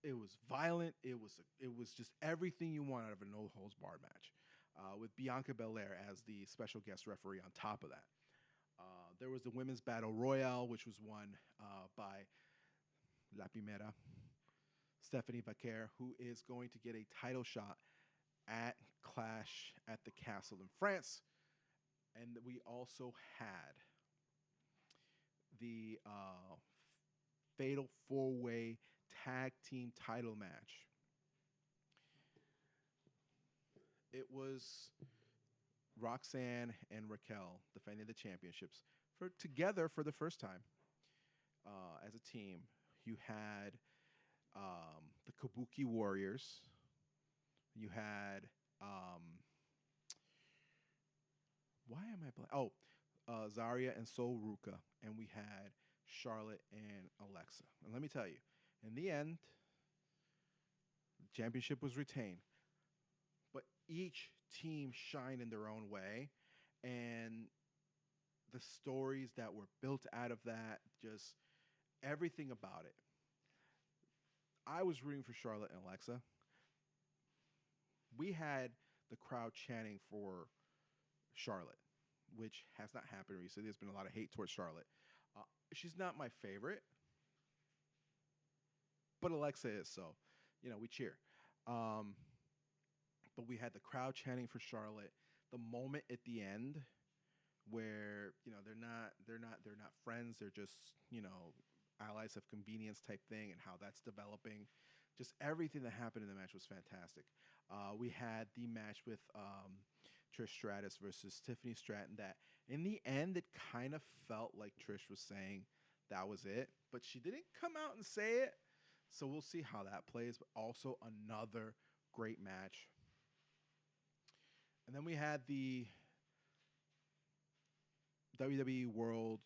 It was violent. It was just everything you want out of a no holds barred match, with Bianca Belair as the special guest referee. On top of that, there was the women's battle royale, which was won by La Primera, Stephanie Vaquer, who is going to get a title shot at Clash at the Castle in France. And we also had the Fatal 4-Way Tag Team title match. It was Roxanne and Raquel defending the championships together for the first time as a team. You had the Kabuki Warriors. You had why am I blank? Oh, Zarya and Sol Ruka, and we had Charlotte and Alexa. And let me tell you, in the end, the championship was retained, but each team shined in their own way, and the stories that were built out of that, just everything about it. I was rooting for Charlotte and Alexa. We had the crowd chanting for Charlotte, which has not happened recently. There's been a lot of hate towards Charlotte. She's not my favorite, but Alexa is, so we cheer. But we had the crowd chanting for Charlotte. The moment at the end where they're not friends. They're just allies of convenience type thing, and how that's developing. Just everything that happened in the match was fantastic. We had the match with Trish Stratus versus Tiffany Stratton. That in the end, it kind of felt like Trish was saying that was it, but she didn't come out and say it. So we'll see how that plays. But also another great match. And then we had the WWE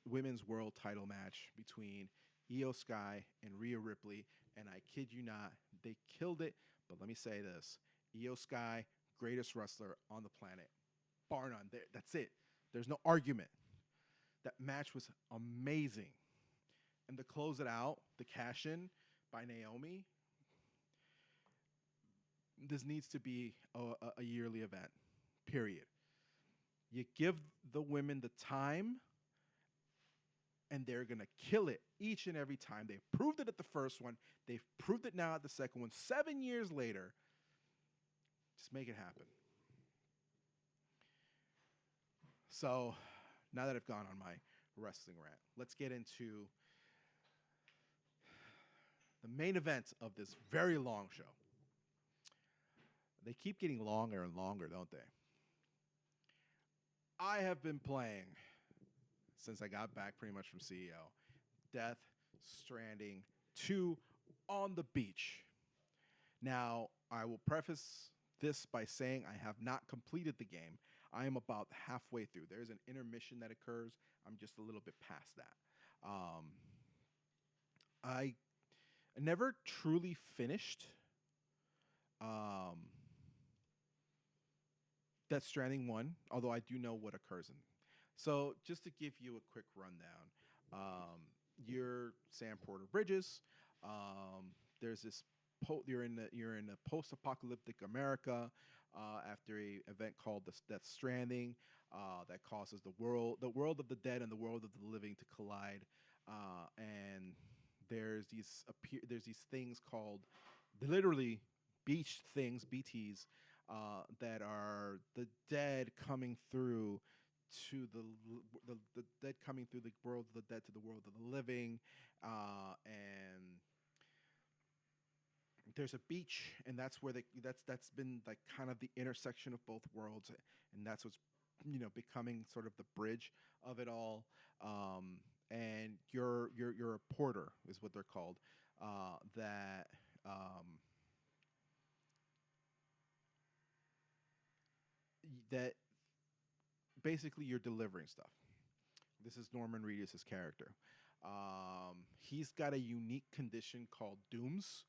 Women's World Title match between Io Sky and Rhea Ripley, and I kid you not, they killed it. But let me say this: Io Sky, greatest wrestler on the planet, bar none. That's it. There's no argument. That match was amazing, and to close it out, the cash in by Naomi. This needs to be a yearly event. Period. You give the women the time, and they're going to kill it each and every time. They proved it at the first one. They've proved it now at the second one. 7 years later, just make it happen. So now that I've gone on my wrestling rant, let's get into the main event of this very long show. They keep getting longer and longer, don't they? I have been playing since I got back pretty much from CEO. Death Stranding 2 on the beach. Now, I will preface this by saying I have not completed the game. I am about halfway through. There's an intermission that occurs. I'm just a little bit past that. I never truly finished Death Stranding 1, although I do know what occurs in. So just to give you a quick rundown, you're Sam Porter Bridges. There's this you're in a post-apocalyptic America after a event called the Death Stranding that causes the world of the dead and the world of the living to collide, and there's these things called literally beach things, BTs, that are the dead coming through to the dead coming through the world of the dead to the world of the living, and there's a beach, and that's where that's been like kind of the intersection of both worlds, and that's what's becoming sort of the bridge of it all. And you're a porter is what they're called, that that basically you're delivering stuff. This is Norman Reedus' character. He's got a unique condition called dooms,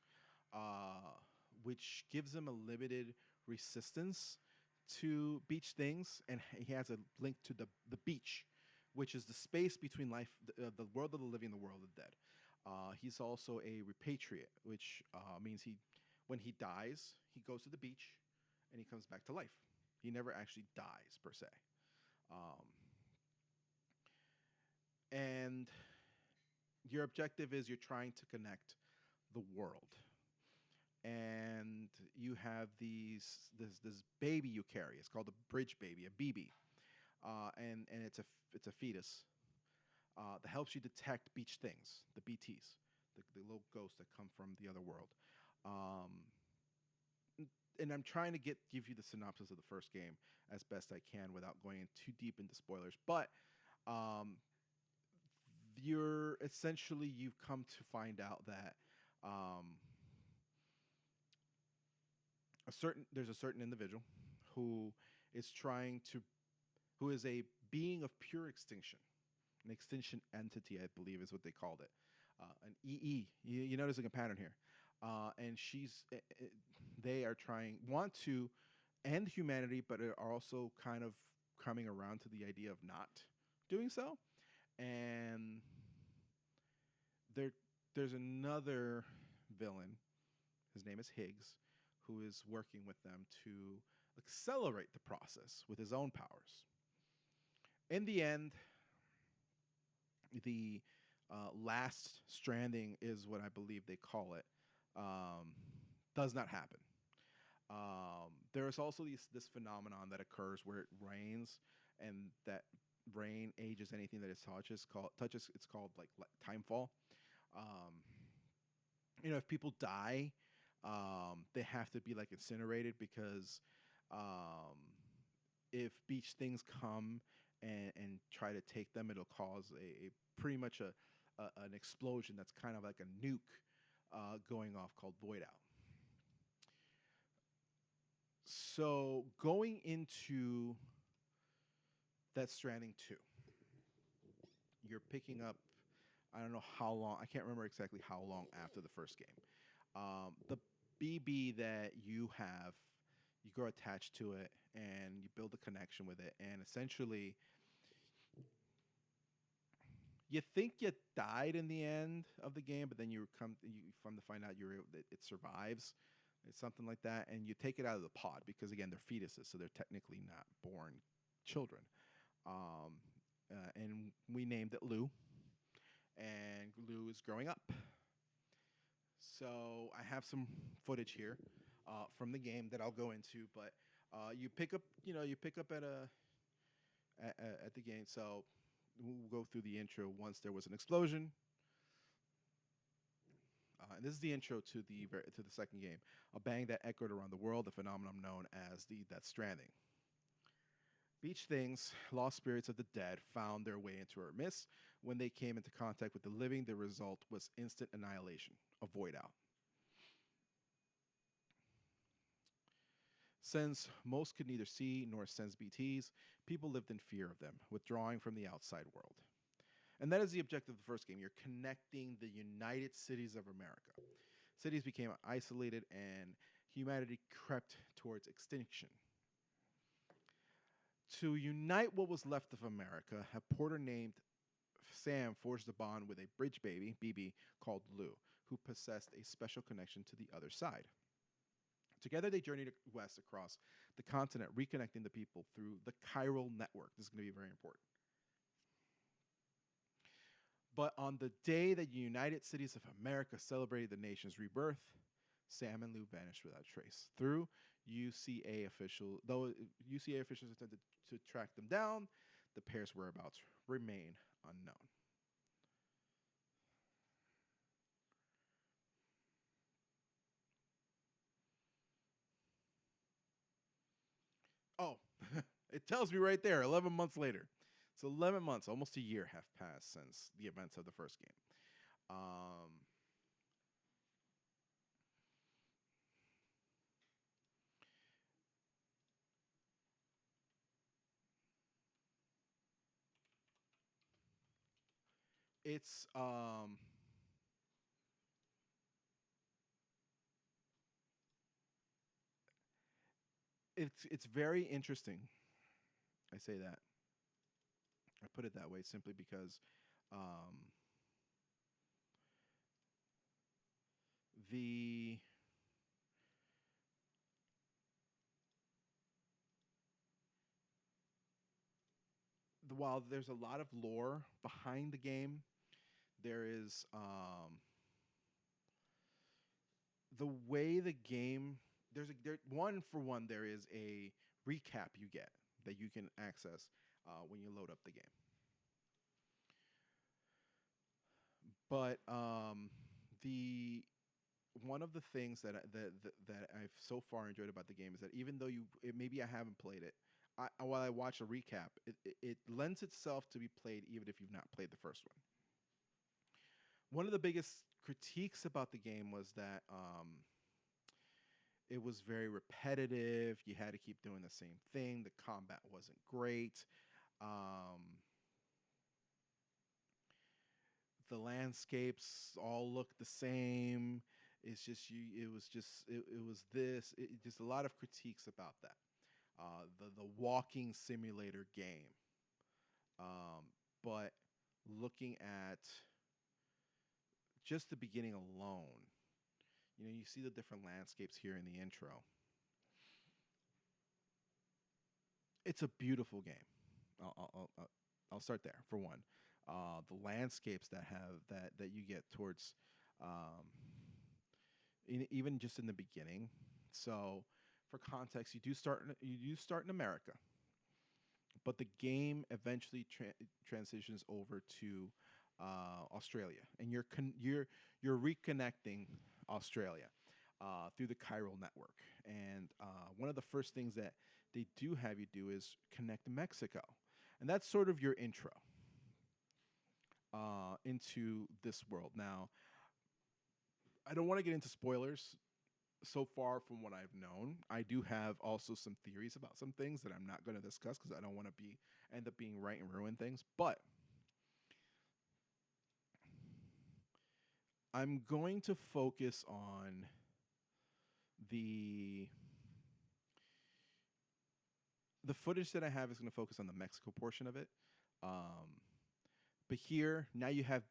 uh, which gives him a limited resistance to beach things, and he has a link to the beach, which is the space between the world of the living, and the world of the dead. He's also a repatriate, which means when he dies, he goes to the beach, and he comes back to life. He never actually dies per se. Um, and your objective is you're trying to connect the world, and you have this baby you carry. It's called a bridge baby, a BB, and it's a fetus that helps you detect beach things, the BTs, the little ghosts that come from the other world. Um, and I'm trying to give you the synopsis of the first game as best I can without going too deep into spoilers. But um, you've come to find out that um, there's a certain individual who is trying to who is a being of pure extinction, an extinction entity, I believe is what they called it, an EE. You noticing a pattern here, and they are want to end humanity, but are also kind of coming around to the idea of not doing so. And there, there's another villain. His name is Higgs, who is working with them to accelerate the process with his own powers. In the end, the last stranding is what I believe they call it. Does not happen. There is also this phenomenon that occurs where it rains, and that rain ages anything that it touches. It's called like timefall. Um, if people die, they have to be like incinerated because um, if beach things come and try to take them, it'll cause a pretty much an explosion that's kind of like a nuke going off called Void Out. So going into that Stranding 2, you're picking up, I don't know how long, I can't remember exactly how long after the first game. The BB that you have, you grow attached to it and you build a connection with it, and essentially you think you died in the end of the game, but then you come to find out it survives. It's something like that, and you take it out of the pod because again they're fetuses, so they're technically not born children. And we named it Lou, and Lou is growing up. So I have some footage here from the game that I'll go into, but you pick up at the game. So we'll go through the intro. Once there was an explosion, and this is the intro to the second game. A bang that echoed around the world, a phenomenon known as the Death Stranding. Beach things, lost spirits of the dead, found their way into our midst. When they came into contact with the living, the result was instant annihilation, a void out. Since most could neither see nor sense BTs, people lived in fear of them, withdrawing from the outside world. And that is the objective of the first game. You're connecting the United Cities of America. Cities became isolated and humanity crept towards extinction. To unite what was left of America, a porter named Sam forged a bond with a bridge baby, BB, called Lou, who possessed a special connection to the other side. Together, they journeyed west across the continent, reconnecting the people through the chiral network. This is going to be very important. But on the day that the United Cities of America celebrated the nation's rebirth, Sam and Lou vanished without trace. Though UCA officials attempted to track them down, the pair's whereabouts remain unknown. Oh, it tells me right there, 11 months later. So 11 months, almost a year have passed since the events of the first game. It's it's very interesting. I say that. I put it that way simply because um, the while there's a lot of lore behind the game, there is the way the game one for one there is a recap you get that you can access when you load up the game. But the one of the things that I've so far enjoyed about the game is that even though maybe I haven't played it, while I watch a recap, it lends itself to be played even if you've not played the first one. One of the biggest critiques about the game was that it was very repetitive. You had to keep doing the same thing. The combat wasn't great. Um, the landscapes all looked the same. It's just you. It was just it was this. Just a lot of critiques about that. The walking simulator game, um, but looking at just the beginning alone, you see the different landscapes here in the intro. It's a beautiful game. I'll start there for one. The landscapes that you get towards, um, even just in the beginning. So, for context, you do start in America, but the game eventually transitions over to Australia, and you're reconnecting Australia through the chiral network. And one of the first things that they do have you do is connect Mexico, and that's sort of your intro into this world. Now, I don't want to get into spoilers. So far from what I've known, I do have also some theories about some things that I'm not going to discuss because I don't want to be end up being right and ruin things. But I'm going to focus on the the footage that I have is going to focus on the Mexico portion of it. Um, but here now you have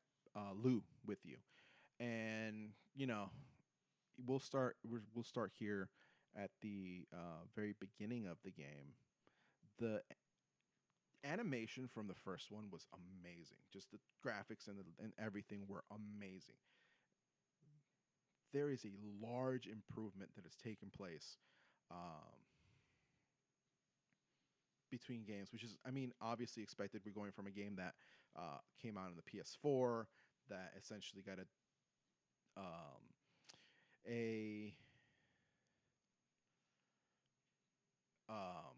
Lou with you, and we'll start here at the very beginning of the game. The animation from the first one was amazing. Just the graphics and everything were amazing. There is a large improvement that has taken place um, between games, which is, I mean, obviously expected. We're going from a game that came out on the PS4 that essentially got um, a um,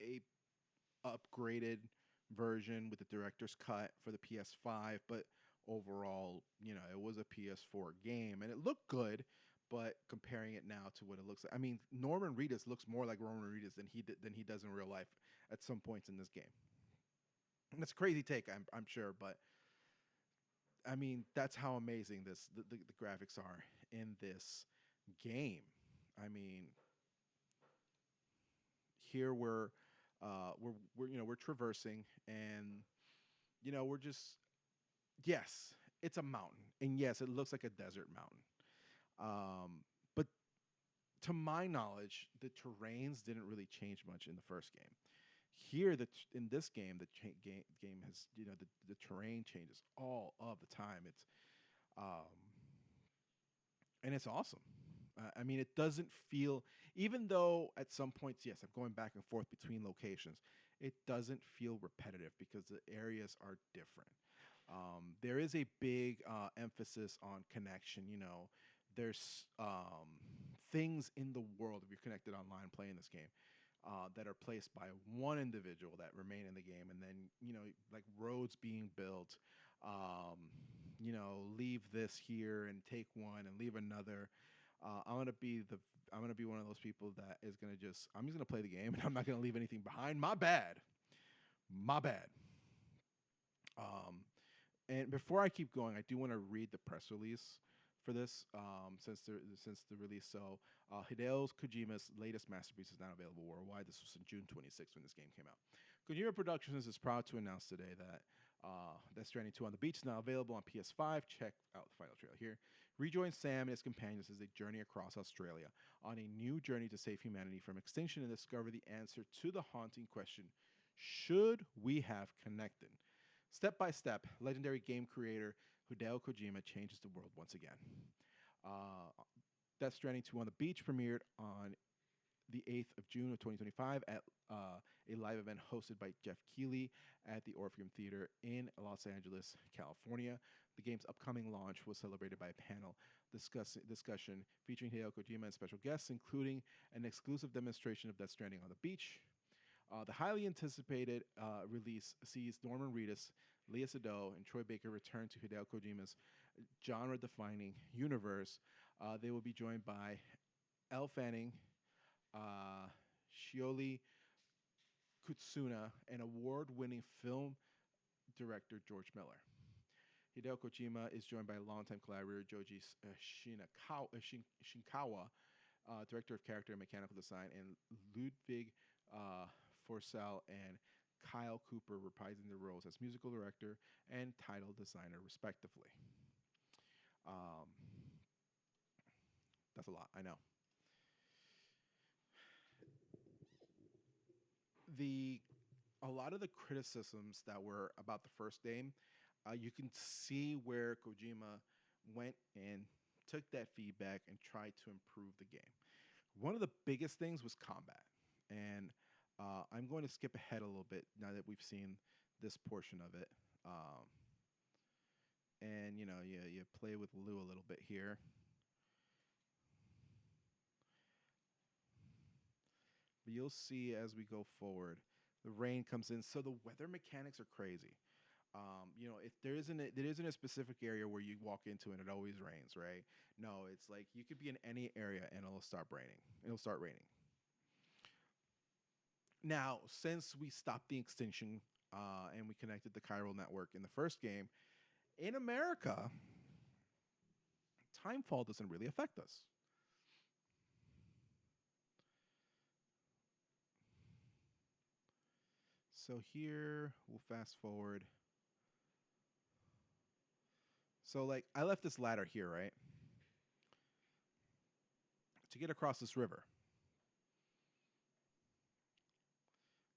a upgraded version with the director's cut for the PS5, but overall, it was a PS4 game and it looked good. But comparing it now to what it looks like, I mean, Norman Reedus looks more like Norman Reedus than he does in real life at some points in this game. And that's a crazy take, I'm sure, but I mean, that's how amazing the graphics are in this game. I mean, here we're traversing, and we're just, yes, it's a mountain, and yes, it looks like a desert mountain. But to my knowledge, the terrains didn't really change much in the first game. Here, in this game, the game has, the terrain changes all of the time. Um, and it's awesome. I mean, it doesn't feel, even though at some points, yes, I'm going back and forth between locations, it doesn't feel repetitive because the areas are different. There is a big emphasis on connection. There's things in the world, if you're connected online playing this game, that are placed by one individual that remain in the game, and then like roads being built. Um, leave this here and take one and leave another. I'm gonna be one of those people that is gonna I'm just gonna play the game and I'm not gonna leave anything behind. My bad. My bad. And before I keep going, I do want to read the press release for this since the release. So, Hideo Kojima's latest masterpiece is now available worldwide. This was in June 26th when this game came out. Kojima Productions is proud to announce today that Death Stranding 2 on the Beach is now available on PS5. Check out the final trailer here. Rejoin Sam and his companions as they journey across Australia on a new journey to save humanity from extinction and discover the answer to the haunting question: should we have connected? Step by step, legendary game creator Hideo Kojima changes the world once again. Uh, Death Stranding 2 on the Beach premiered on the 8th of June of 2025 at a live event hosted by Jeff Keighley at the Orpheum Theater in Los Angeles, California. The game's upcoming launch was celebrated by a panel discussion featuring Hideo Kojima and special guests, including an exclusive demonstration of Death Stranding on the Beach. The highly anticipated release sees Norman Reedus, Leah Sado, and Troy Baker return to Hideo Kojima's genre-defining universe. They will be joined by Elle Fanning, Shioli Kutsuna, and award-winning film director George Miller. Hideo Kojima is joined by longtime collaborator Joji Shinkawa, director of character and mechanical design, and Ludwig Forsell and Kyle Cooper reprising their roles as musical director and title designer, respectively. Um, that's a lot, I know. A lot of the criticisms that were about the first game, you can see where Kojima went and took that feedback and tried to improve the game. One of the biggest things was combat, and I'm going to skip ahead a little bit now that we've seen this portion of it. And you play with Lou a little bit here. But you'll see as we go forward, the rain comes in. So the weather mechanics are crazy. If there isn't a specific area where you walk into and it always rains, right? No, it's like you could be in any area and it'll start raining. It'll start raining. Now, since we stopped the extinction and we connected the chiral network in the first game, in America, timefall doesn't really affect us. So here, we'll fast forward. So, like, I left this ladder here, right? To get across this river.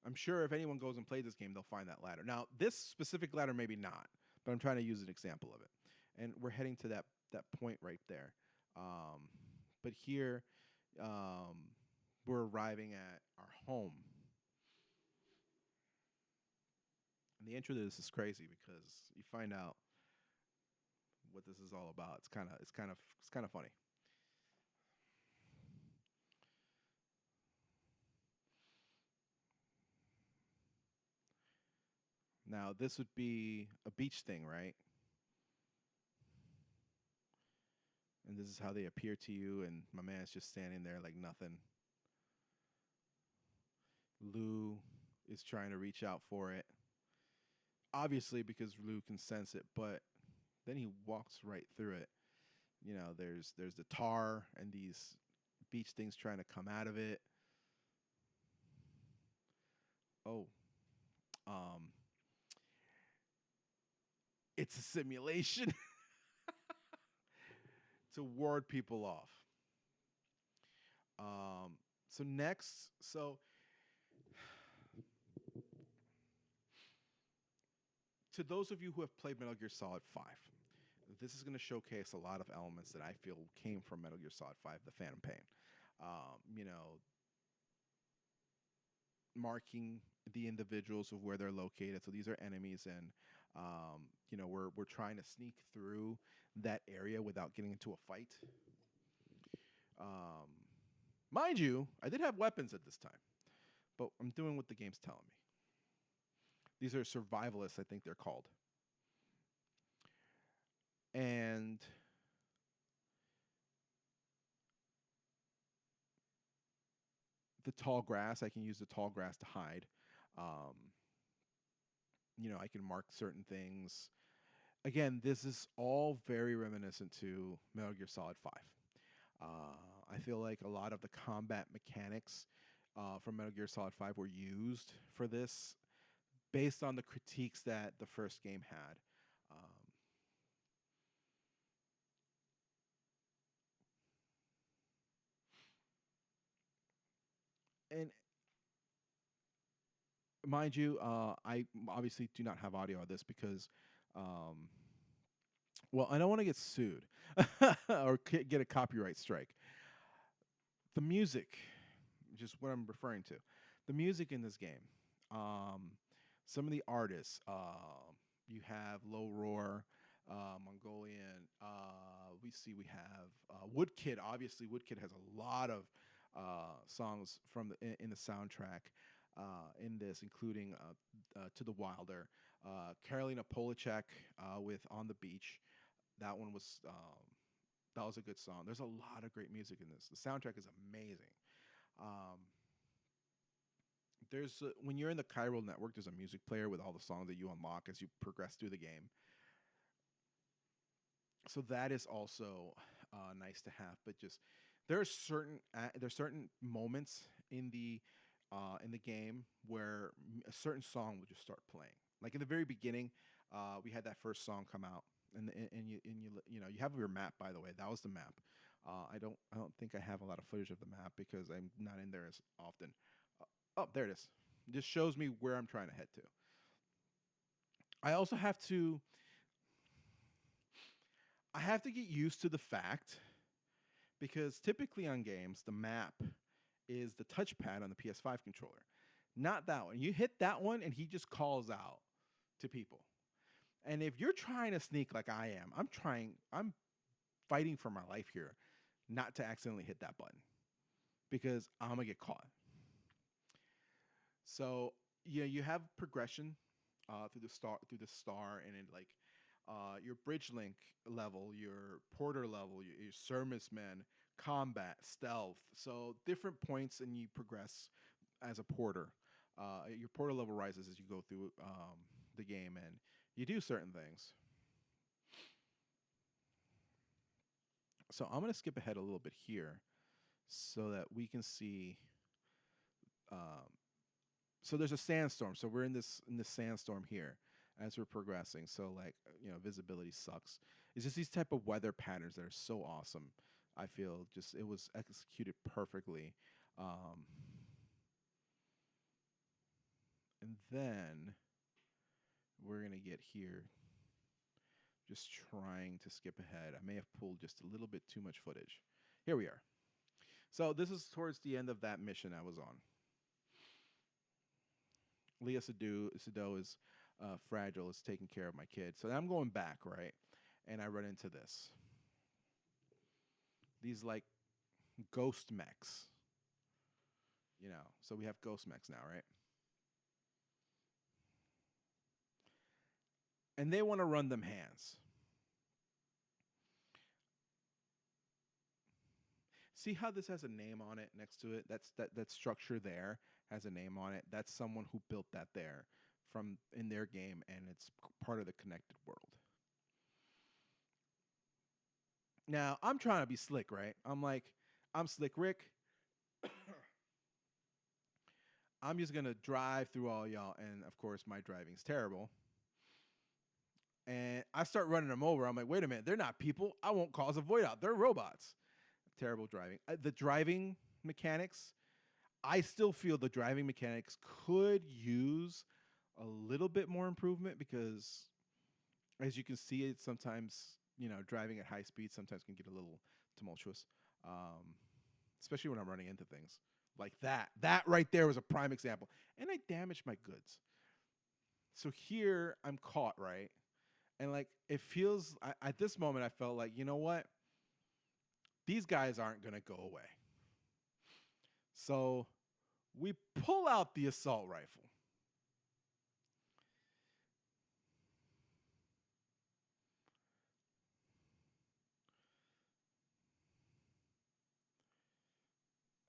I'm sure if anyone goes and plays this game, they'll find that ladder. Now, this specific ladder, maybe not, but I'm trying to use an example of it. And we're heading to that point right there. But here, we're arriving at our home. And the intro to this is crazy because you find out what this is all about. It's kind of funny. Now, this would be a beach thing, right? And this is how they appear to you, and my man's just standing there like nothing. Lou is trying to reach out for it. Obviously, because Lou can sense it, but then he walks right through it. There's the tar and these beach things trying to come out of it. Oh, it's a simulation to ward people off. So next, to those of you who have played Metal Gear Solid 5, this is going to showcase a lot of elements that I feel came from Metal Gear Solid 5, the Phantom Pain. Marking the individuals of where they're located. So these are enemies, and we're trying to sneak through that area without getting into a fight. Mind you, I did have weapons at this time, but I'm doing what the game's telling me. These are survivalists, I think they're called. And the tall grass, I can use the tall grass to hide. I can mark certain things. again, this is all very reminiscent to Metal Gear Solid 5. I feel like a lot of the combat mechanics from Metal Gear Solid 5 were used for this based on the critiques that the first game had. Um, and mind you, I obviously do not have audio of this because, um, well, I don't want to get sued or get a copyright strike. The music, just what I'm referring to, the music in this game. Um, some of the artists, you have Low Roar, Mongolian. We have Woodkid. Obviously, Woodkid has a lot of songs from in the soundtrack in this, including To the Wilder, Carolina Polachek with On the Beach. That one was that was a good song. There's a lot of great music in this. The soundtrack is amazing. Um, when you're in the Chiral network, there's a music player with all the songs that you unlock as you progress through the game. So that is also nice to have. But just there's certain moments in the game where a certain song will just start playing. Like in the very beginning, we had that first song come out, and you know you have your map, by the way. That was the map. I don't think I have a lot of footage of the map because I'm not in there as often. Oh, there it is. It just shows me where I'm trying to head to. I also have to get used to the fact because typically on games the map is the touchpad on the PS5 controller. Not that one. You hit that one and he just calls out to people. And if you're trying to sneak like I am, I'm fighting for my life here not to accidentally hit that button because I'm going to get caught. So, yeah, you have progression through the star and in like your bridge link level, your porter level, your serviceman, combat, stealth. So different points, and you progress as a porter. Your porter level rises as you go through the game, and you do certain things. So I'm gonna skip ahead a little bit here, so that we can see. Um, so there's a sandstorm. So we're in this sandstorm here as we're progressing. So like visibility sucks. It's just these type of weather patterns that are so awesome. I feel just it was executed perfectly. Um, and then we're gonna get here. Just trying to skip ahead. I may have pulled just a little bit too much footage. Here we are. So this is towards the end of that mission I was on. Leah Sado is fragile, is taking care of my kid. So I'm going back, right? And I run into this. These like ghost mechs. So we have ghost mechs now, right? And they want to run them hands. See how this has a name on it next to it? That structure there has a name on it. That's someone who built that there from in their game, and it's part of the connected world. Now I'm trying to be slick, right? I'm Slick Rick. I'm just gonna drive through all y'all, and of course my driving's terrible. And I start running them over. I'm like, wait a minute, they're not people. I won't cause a void out. They're robots. Terrible driving. The driving mechanics, I still feel the driving mechanics could use a little bit more improvement because, as you can see, it sometimes driving at high speed sometimes can get a little tumultuous, um, especially when I'm running into things like that. That right there was a prime example, and I damaged my goods. So here I'm caught, right, and like it feels at this moment I felt like you know what, these guys aren't gonna go away. So we pull out the assault rifle.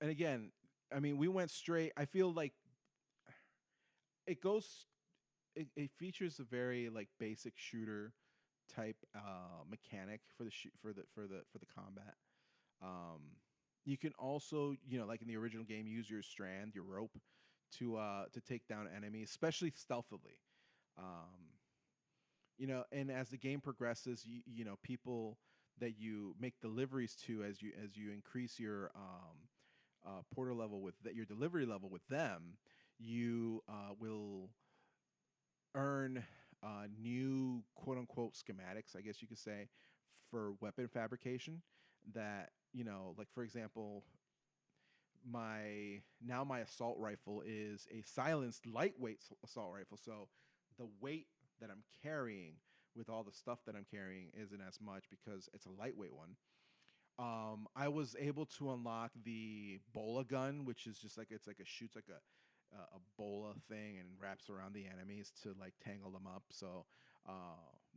And again, I mean, we went straight. I feel like it goes. It features a very like basic shooter type mechanic for the for the combat. You can also, like in the original game, use your strand, your rope, to take down enemies, especially stealthily. Um, and as the game progresses, people that you make deliveries to, as you increase your porter level with that, your delivery level with them, you will earn new quote unquote schematics, I guess you could say, for weapon fabrication. That, like for example, my assault rifle is a silenced lightweight assault rifle. So the weight that I'm carrying with all the stuff that I'm carrying isn't as much because it's a lightweight one. I was able to unlock the bola gun, which is just like, it's like a shoots like a bola thing and wraps around the enemies to like tangle them up. So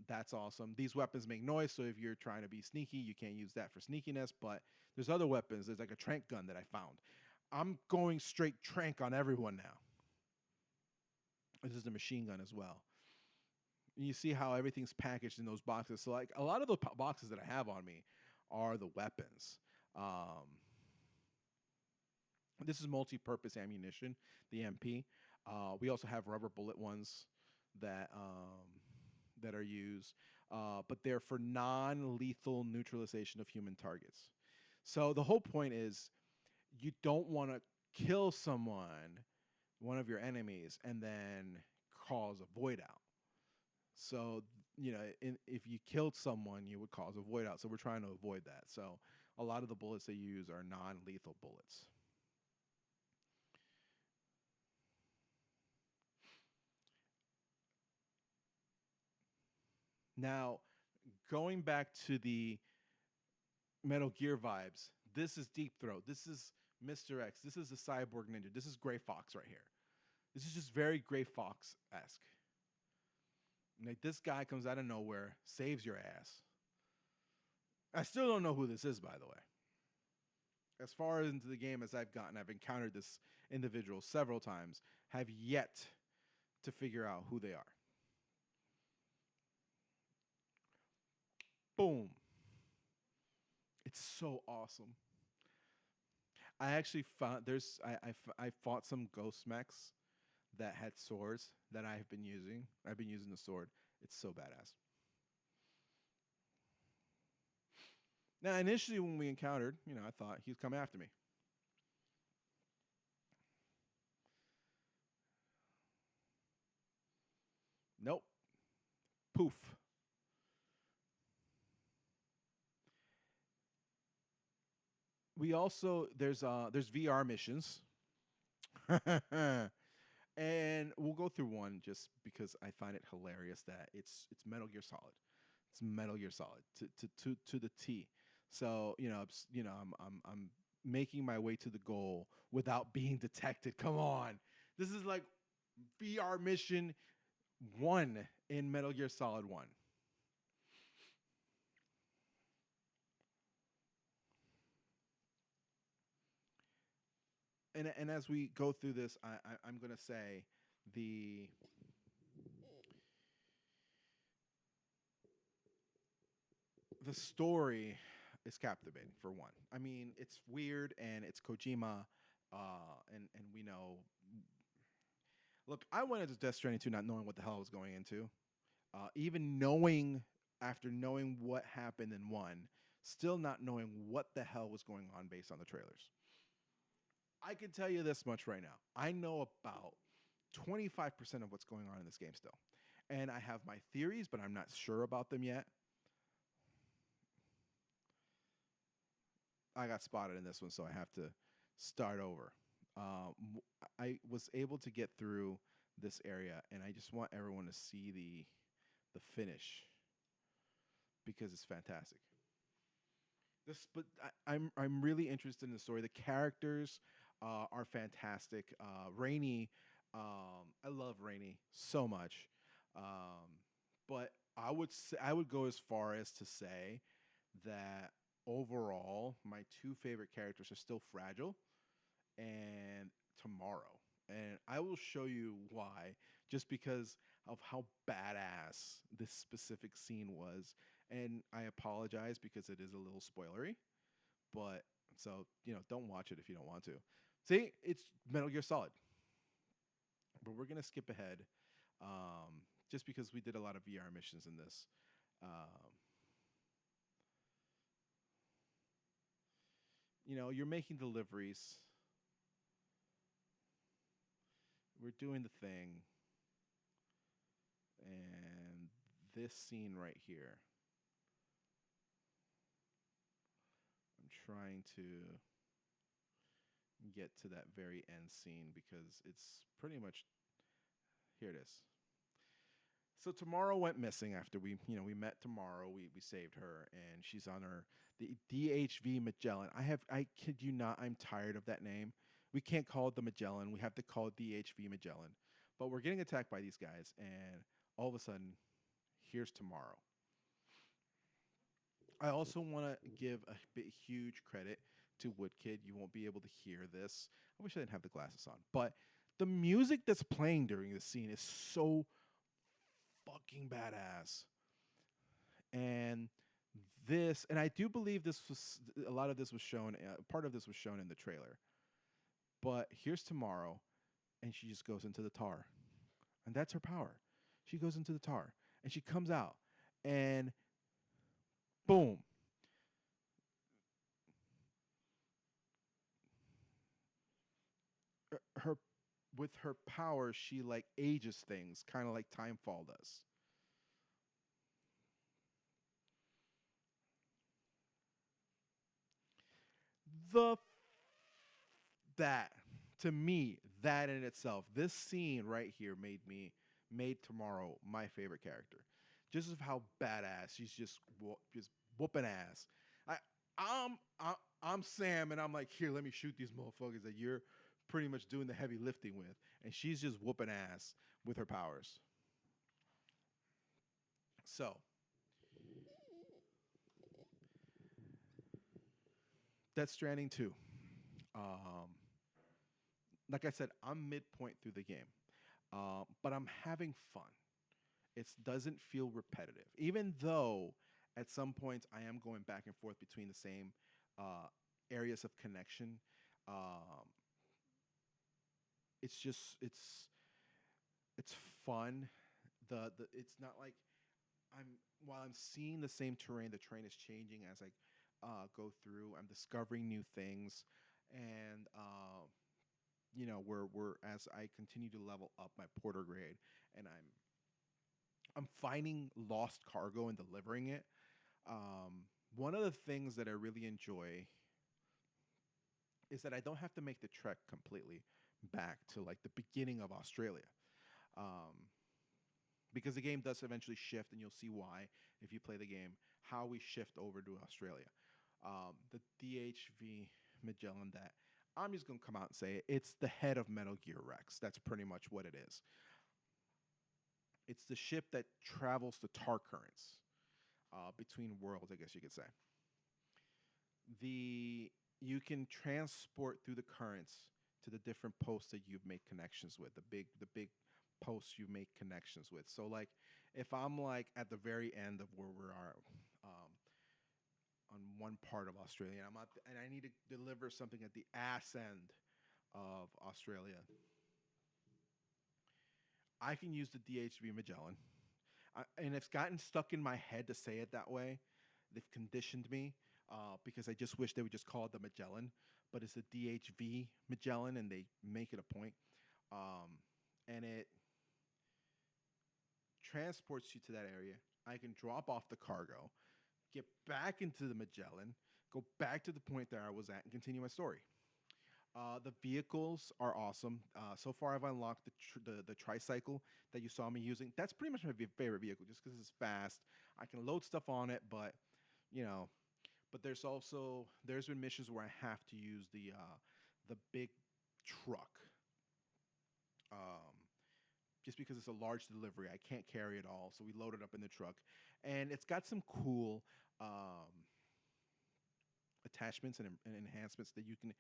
that's awesome. These weapons make noise, so if you're trying to be sneaky, you can't use that for sneakiness. But there's other weapons. There's like a trank gun that I found. I'm going straight trank on everyone now. This is a machine gun as well. You see how everything's packaged in those boxes. So like a lot of the boxes that I have on me are the weapons. This is multi-purpose ammunition, the MP. We also have rubber bullet ones that that are used, but they're for non-lethal neutralization of human targets. So the whole point is, you don't want to kill someone, one of your enemies, and then cause a void out. So, if you killed someone, you would cause a void out. So we're trying to avoid that. So a lot of the bullets they use are non-lethal bullets. Now, going back to the Metal Gear vibes, this is Deep Throat. This is Mr. X. This is the Cyborg Ninja. This is Gray Fox right here. This is just very Gray Fox-esque. Like, this guy comes out of nowhere, saves your ass. I still don't know who this is, by the way. As far into the game as I've gotten, I've encountered this individual several times, have yet to figure out who they are. Boom. It's so awesome. I actually found I fought some ghost mechs that had swords that I've been using. I've been using the sword. It's so badass. Now, initially when we encountered, I thought he was coming after me. Nope. Poof. We also there's VR missions. And we'll go through one just because I find it hilarious that it's Metal Gear Solid. It's Metal Gear Solid to the T. So I'm making my way to the goal without being detected. Come on, this is like VR mission 1 in Metal Gear Solid 1. And as we go through this, I'm gonna say the the story is captivating for one. I mean, it's weird and it's Kojima, and we know. Look, I went into Death Stranding 2 not knowing what the hell I was going into, even knowing after knowing what happened in one, still not knowing what the hell was going on based on the trailers. I can tell you this much right now: I know about 25% of what's going on in this game still, and I have my theories, but I'm not sure about them yet. I got spotted in this one, so I have to start over. I was able to get through this area, and I just want everyone to see the finish because it's fantastic. But I'm really interested in the story. The characters are fantastic. Rainey, I love Rainey so much, but I would go as far as to say that overall, my two favorite characters are still Fragile and Tomorrow. And I will show you why, just because of how badass this specific scene was. And I apologize because it is a little spoilery, but so, don't watch it if you don't want to. See, it's Metal Gear Solid. But we're going to skip ahead just because we did a lot of VR missions in this. Um, you're making deliveries. We're doing the thing. And this scene right here, I'm trying to get to that very end scene because it's pretty much here it is. So tomorrow went missing after we met tomorrow. We saved her and she's on her the DHV Magellan. I kid you not, I'm tired of that name. We can't call it the Magellan. We have to call it DHV Magellan. But we're getting attacked by these guys and all of a sudden here's tomorrow. I also want to give a huge credit to Woodkid. You won't be able to hear this. I wish I didn't have the glasses on. But the music that's playing during this scene is so fucking badass. And and I do believe a lot of this was shown, part of this was shown in the trailer. But here's tomorrow, and she just goes into the tar. And that's her power. She goes into the tar, and she comes out, and boom. Her with her power, she like ages things, kind of like Timefall does. The that to me, that in itself, this scene right here made Tomorrow my favorite character, just of how badass she's just whooping ass. I I'm Sam, and I'm like, here, let me shoot these motherfuckers that you're pretty much doing the heavy lifting with, and she's just whooping ass with her powers. So that's Stranding 2. Um, like I said, I'm midpoint through the game, but I'm having fun. It doesn't feel repetitive, even though at some points I am going back and forth between the same areas of connection. Um, it's just it's fun. The it's not like I'm while I'm seeing the same terrain, the terrain is changing as I go through. I'm discovering new things, and we're as I continue to level up my porter grade, and I'm finding lost cargo and delivering it. One of the things that I really enjoy is that I don't have to make the trek completely back to like the beginning of Australia. Um, because the game does eventually shift, and you'll see why if you play the game, how we shift over to Australia. The DHV Magellan, that I'm just going to come out and say it, it's the head of Metal Gear Rex. That's pretty much what it is. It's the ship that travels the tar currents between worlds, I guess you could say. You can transport through the currents to the different posts that you've made connections with, the big posts you make connections with. So like if I'm like at the very end of where we are on one part of Australia, and and I need to deliver something at the ass end of Australia, I can use the DHV Magellan. And it's gotten stuck in my head to say it that way. They've conditioned me because I just wish they would just call it the Magellan, but it's the DHV Magellan, and they make it a point. And it transports you to that area. I can drop off the cargo, get back into the Magellan, go back to the point that I was at, and continue my story. The vehicles are awesome. So far, I've unlocked the tricycle that you saw me using. That's pretty much my favorite vehicle, just because it's fast. I can load stuff on it, but you know, but there's been missions where I have to use the big truck, um, just because it's a large delivery. I can't carry it all, so we load it up in the truck, and it's got some cool attachments and enhancements that you can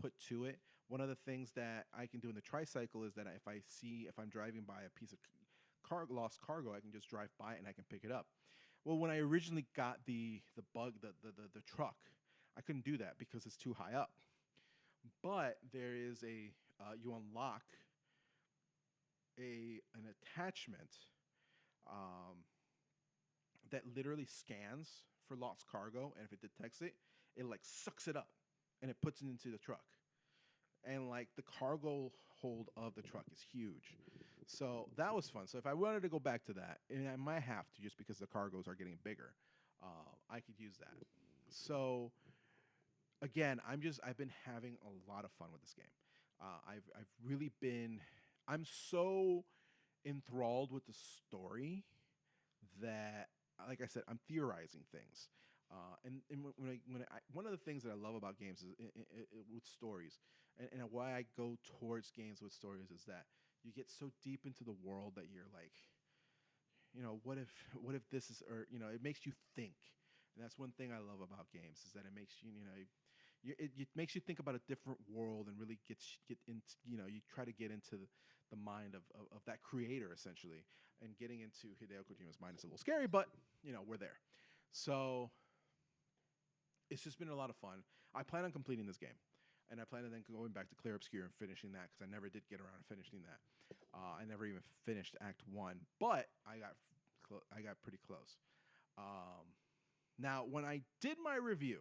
put to it. One of the things that I can do in the tricycle is that if I'm driving by a piece of lost cargo, I can just drive by it and I can pick it up. Well, when I originally got the truck, I couldn't do that because it's too high up. But there is you unlock an attachment um, that literally scans for lost cargo, and if it detects it, it like sucks it up and it puts it into the truck. And like the cargo hold of the truck is huge, so that was fun. So if I wanted to go back to that, and I might have to just because the cargoes are getting bigger, I could use that. So again, I've been having a lot of fun with this game. I've really been. I'm so enthralled with the story that, like I said, I'm theorizing things. One of the things that I love about games is with stories, and why I go towards games with stories is that you get so deep into the world that you're like, what if this is, or it makes you think, and that's one thing I love about games is that it makes it makes you think about a different world and really get into, you try to get into the mind of that creator essentially, and getting into Hideo Kojima's mind is a little scary, but we're there. So it's just been a lot of fun. I plan on completing this game, and I plan on then going back to Clear Obscure and finishing that because I never did get around to finishing that. I never even finished Act 1, but I got pretty close. Now, when I did my review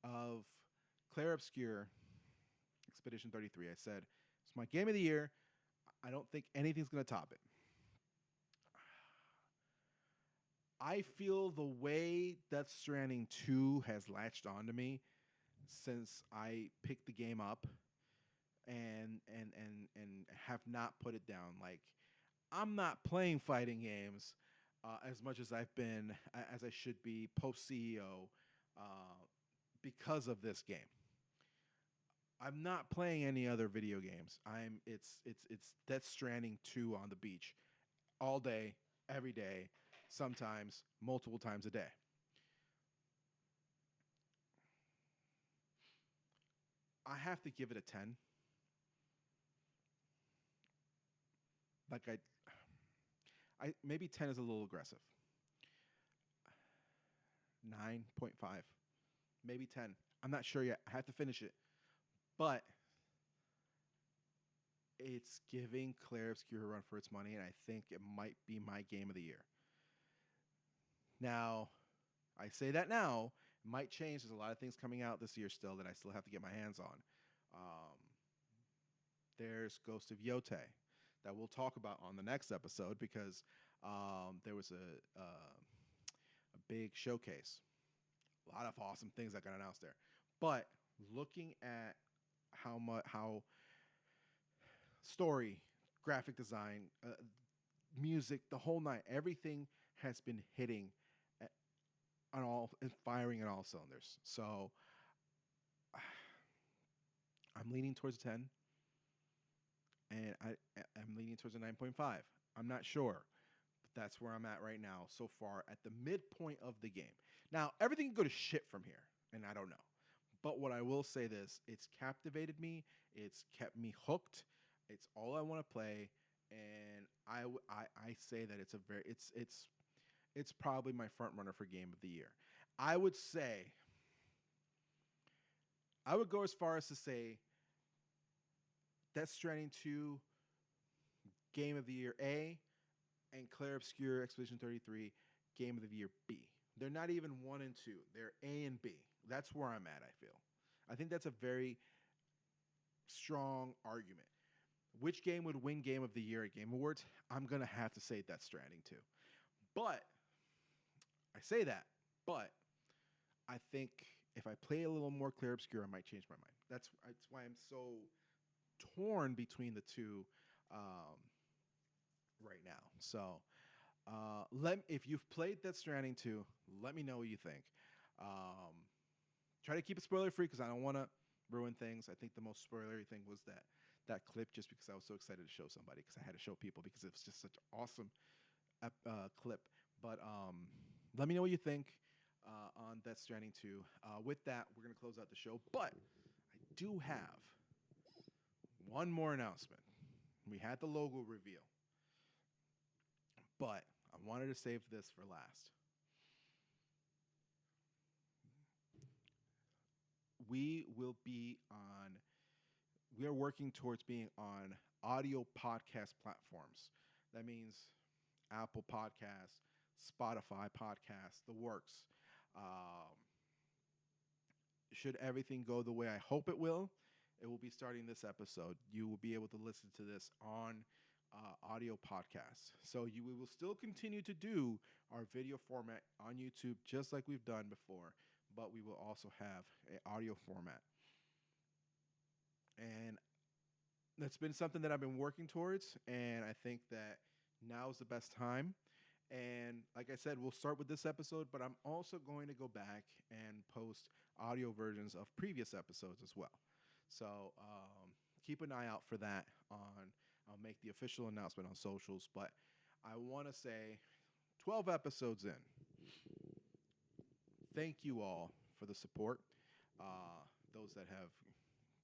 of Clair Obscure Expedition 33, I said, it's my game of the year. I don't think anything's going to top it. I feel the way Death Stranding 2 has latched onto me since I picked the game up and have not put it down. Like, I'm not playing fighting games as much as as I should be post CEO because of this game. I'm not playing any other video games. It's Death Stranding 2 on the beach all day, every day, sometimes multiple times a day. I have to give it a 10. Like I maybe 10 is a little aggressive. 9.5. Maybe 10. I'm not sure yet. I have to finish it. But it's giving Clair Obscure a run for its money, and I think it might be my game of the year. Now, I say that now. It might change. There's a lot of things coming out this year still that I still have to get my hands on. There's Ghost of Yote that we'll talk about on the next episode because there was a big showcase. A lot of awesome things that got announced there. But looking at how story, graphic design, music, the whole night, everything has been hitting firing on all cylinders. So I'm leaning towards 10, and I'm leaning towards a 9.5. I'm not sure, but that's where I'm at right now so far at the midpoint of the game. Now, everything can go to shit from here, and I don't know. But what I will say it's captivated me. It's kept me hooked. It's all I want to play, and I say that it's probably my front runner for game of the year. I would go as far as to say Death Stranding 2 game of the year A and Clair Obscure Expedition 33 game of the year B. They're not even 1 and 2. They're A and B. That's where I'm at, I feel. I think that's a very strong argument. Which game would win game of the year at Game Awards? I'm going to have to say Death Stranding 2. But I say that, but I think if I play a little more Clair Obscure, I might change my mind. That's why I'm so torn between the two right now. So if you've played Death Stranding 2, let me know what you think. Try to keep it spoiler free because I don't want to ruin things. I think the most spoilery thing was that clip, just because I was so excited to show somebody, because I had to show people because it was just such an awesome clip. But let me know what you think on Death Stranding 2. With that, we're going to close out the show. But I do have one more announcement. We had the logo reveal. but I wanted to save this for last. We will be on, we are working towards being on audio podcast platforms. That means Apple Podcasts, Spotify Podcasts, the works. Um, should everything go the way I hope it will be starting this episode. You will be able to listen to this on audio podcasts. So we will still continue to do our video format on YouTube just like we've done before, but we will also have an audio format. And that's been something that I've been working towards, and I think that now is the best time. And like I said, we'll start with this episode, but I'm also going to go back and post audio versions of previous episodes as well. So keep an eye out for that. I'll make the official announcement on socials, but I want to say 12 episodes in. Thank you all for the support. Those that have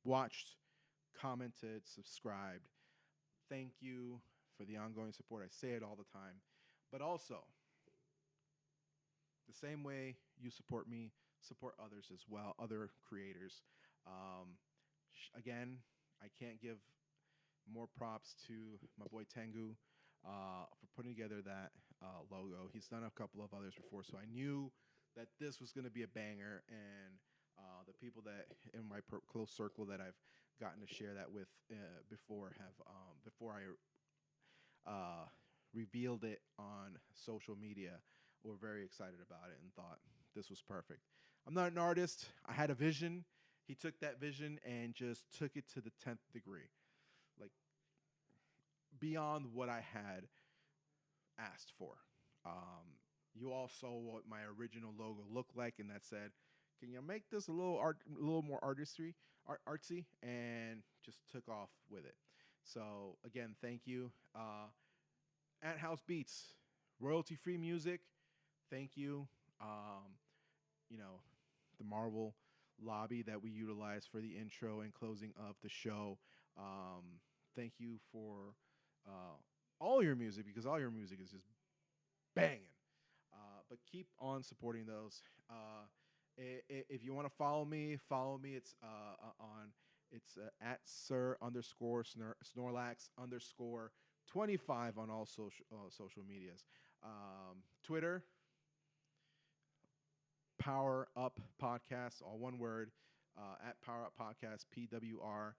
watched, commented, subscribed. Thank you for the ongoing support. I say it all the time. But also, the same way you support me, support others as well, other creators. Again, I can't give more props to my boy Tengu for putting together that logo. He's done a couple of others before, so I knew that this was going to be a banger, and the people that in my close circle that I've gotten to share that with before I revealed it on social media were very excited about it and thought this was perfect. I'm not an artist. I had a vision. He took that vision and just took it to the 10th degree, like beyond what I had asked for. You all saw what my original logo looked like, and that said, "Can you make this a little more artsy?" And just took off with it. So again, thank you. At House Beats, royalty-free music. Thank you. You know, the Marvel lobby that we utilize for the intro and closing of the show. Thank you for all your music, because all your music is just banging. But keep on supporting those. If you want to follow me, It's on. It's at Snorlax_25 on all social medias. Twitter, Power Up Podcast, all one word. At Power Up Podcast, PWR-Up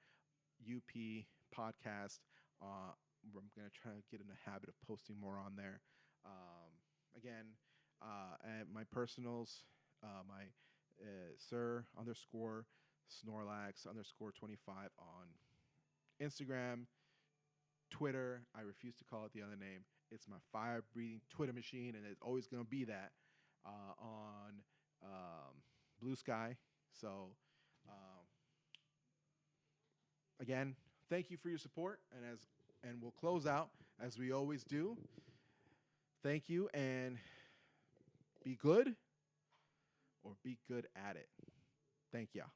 Podcast. I'm gonna try to get in the habit of posting more on there. Again, at my personals, my Sir_Snorlax_25 on Instagram, Twitter. I refuse to call it the other name. It's my fire-breathing Twitter machine, and it's always going to be that on Bluesky. So, again, thank you for your support, and we'll close out as we always do. Thank you, and be good or be good at it. Thank you.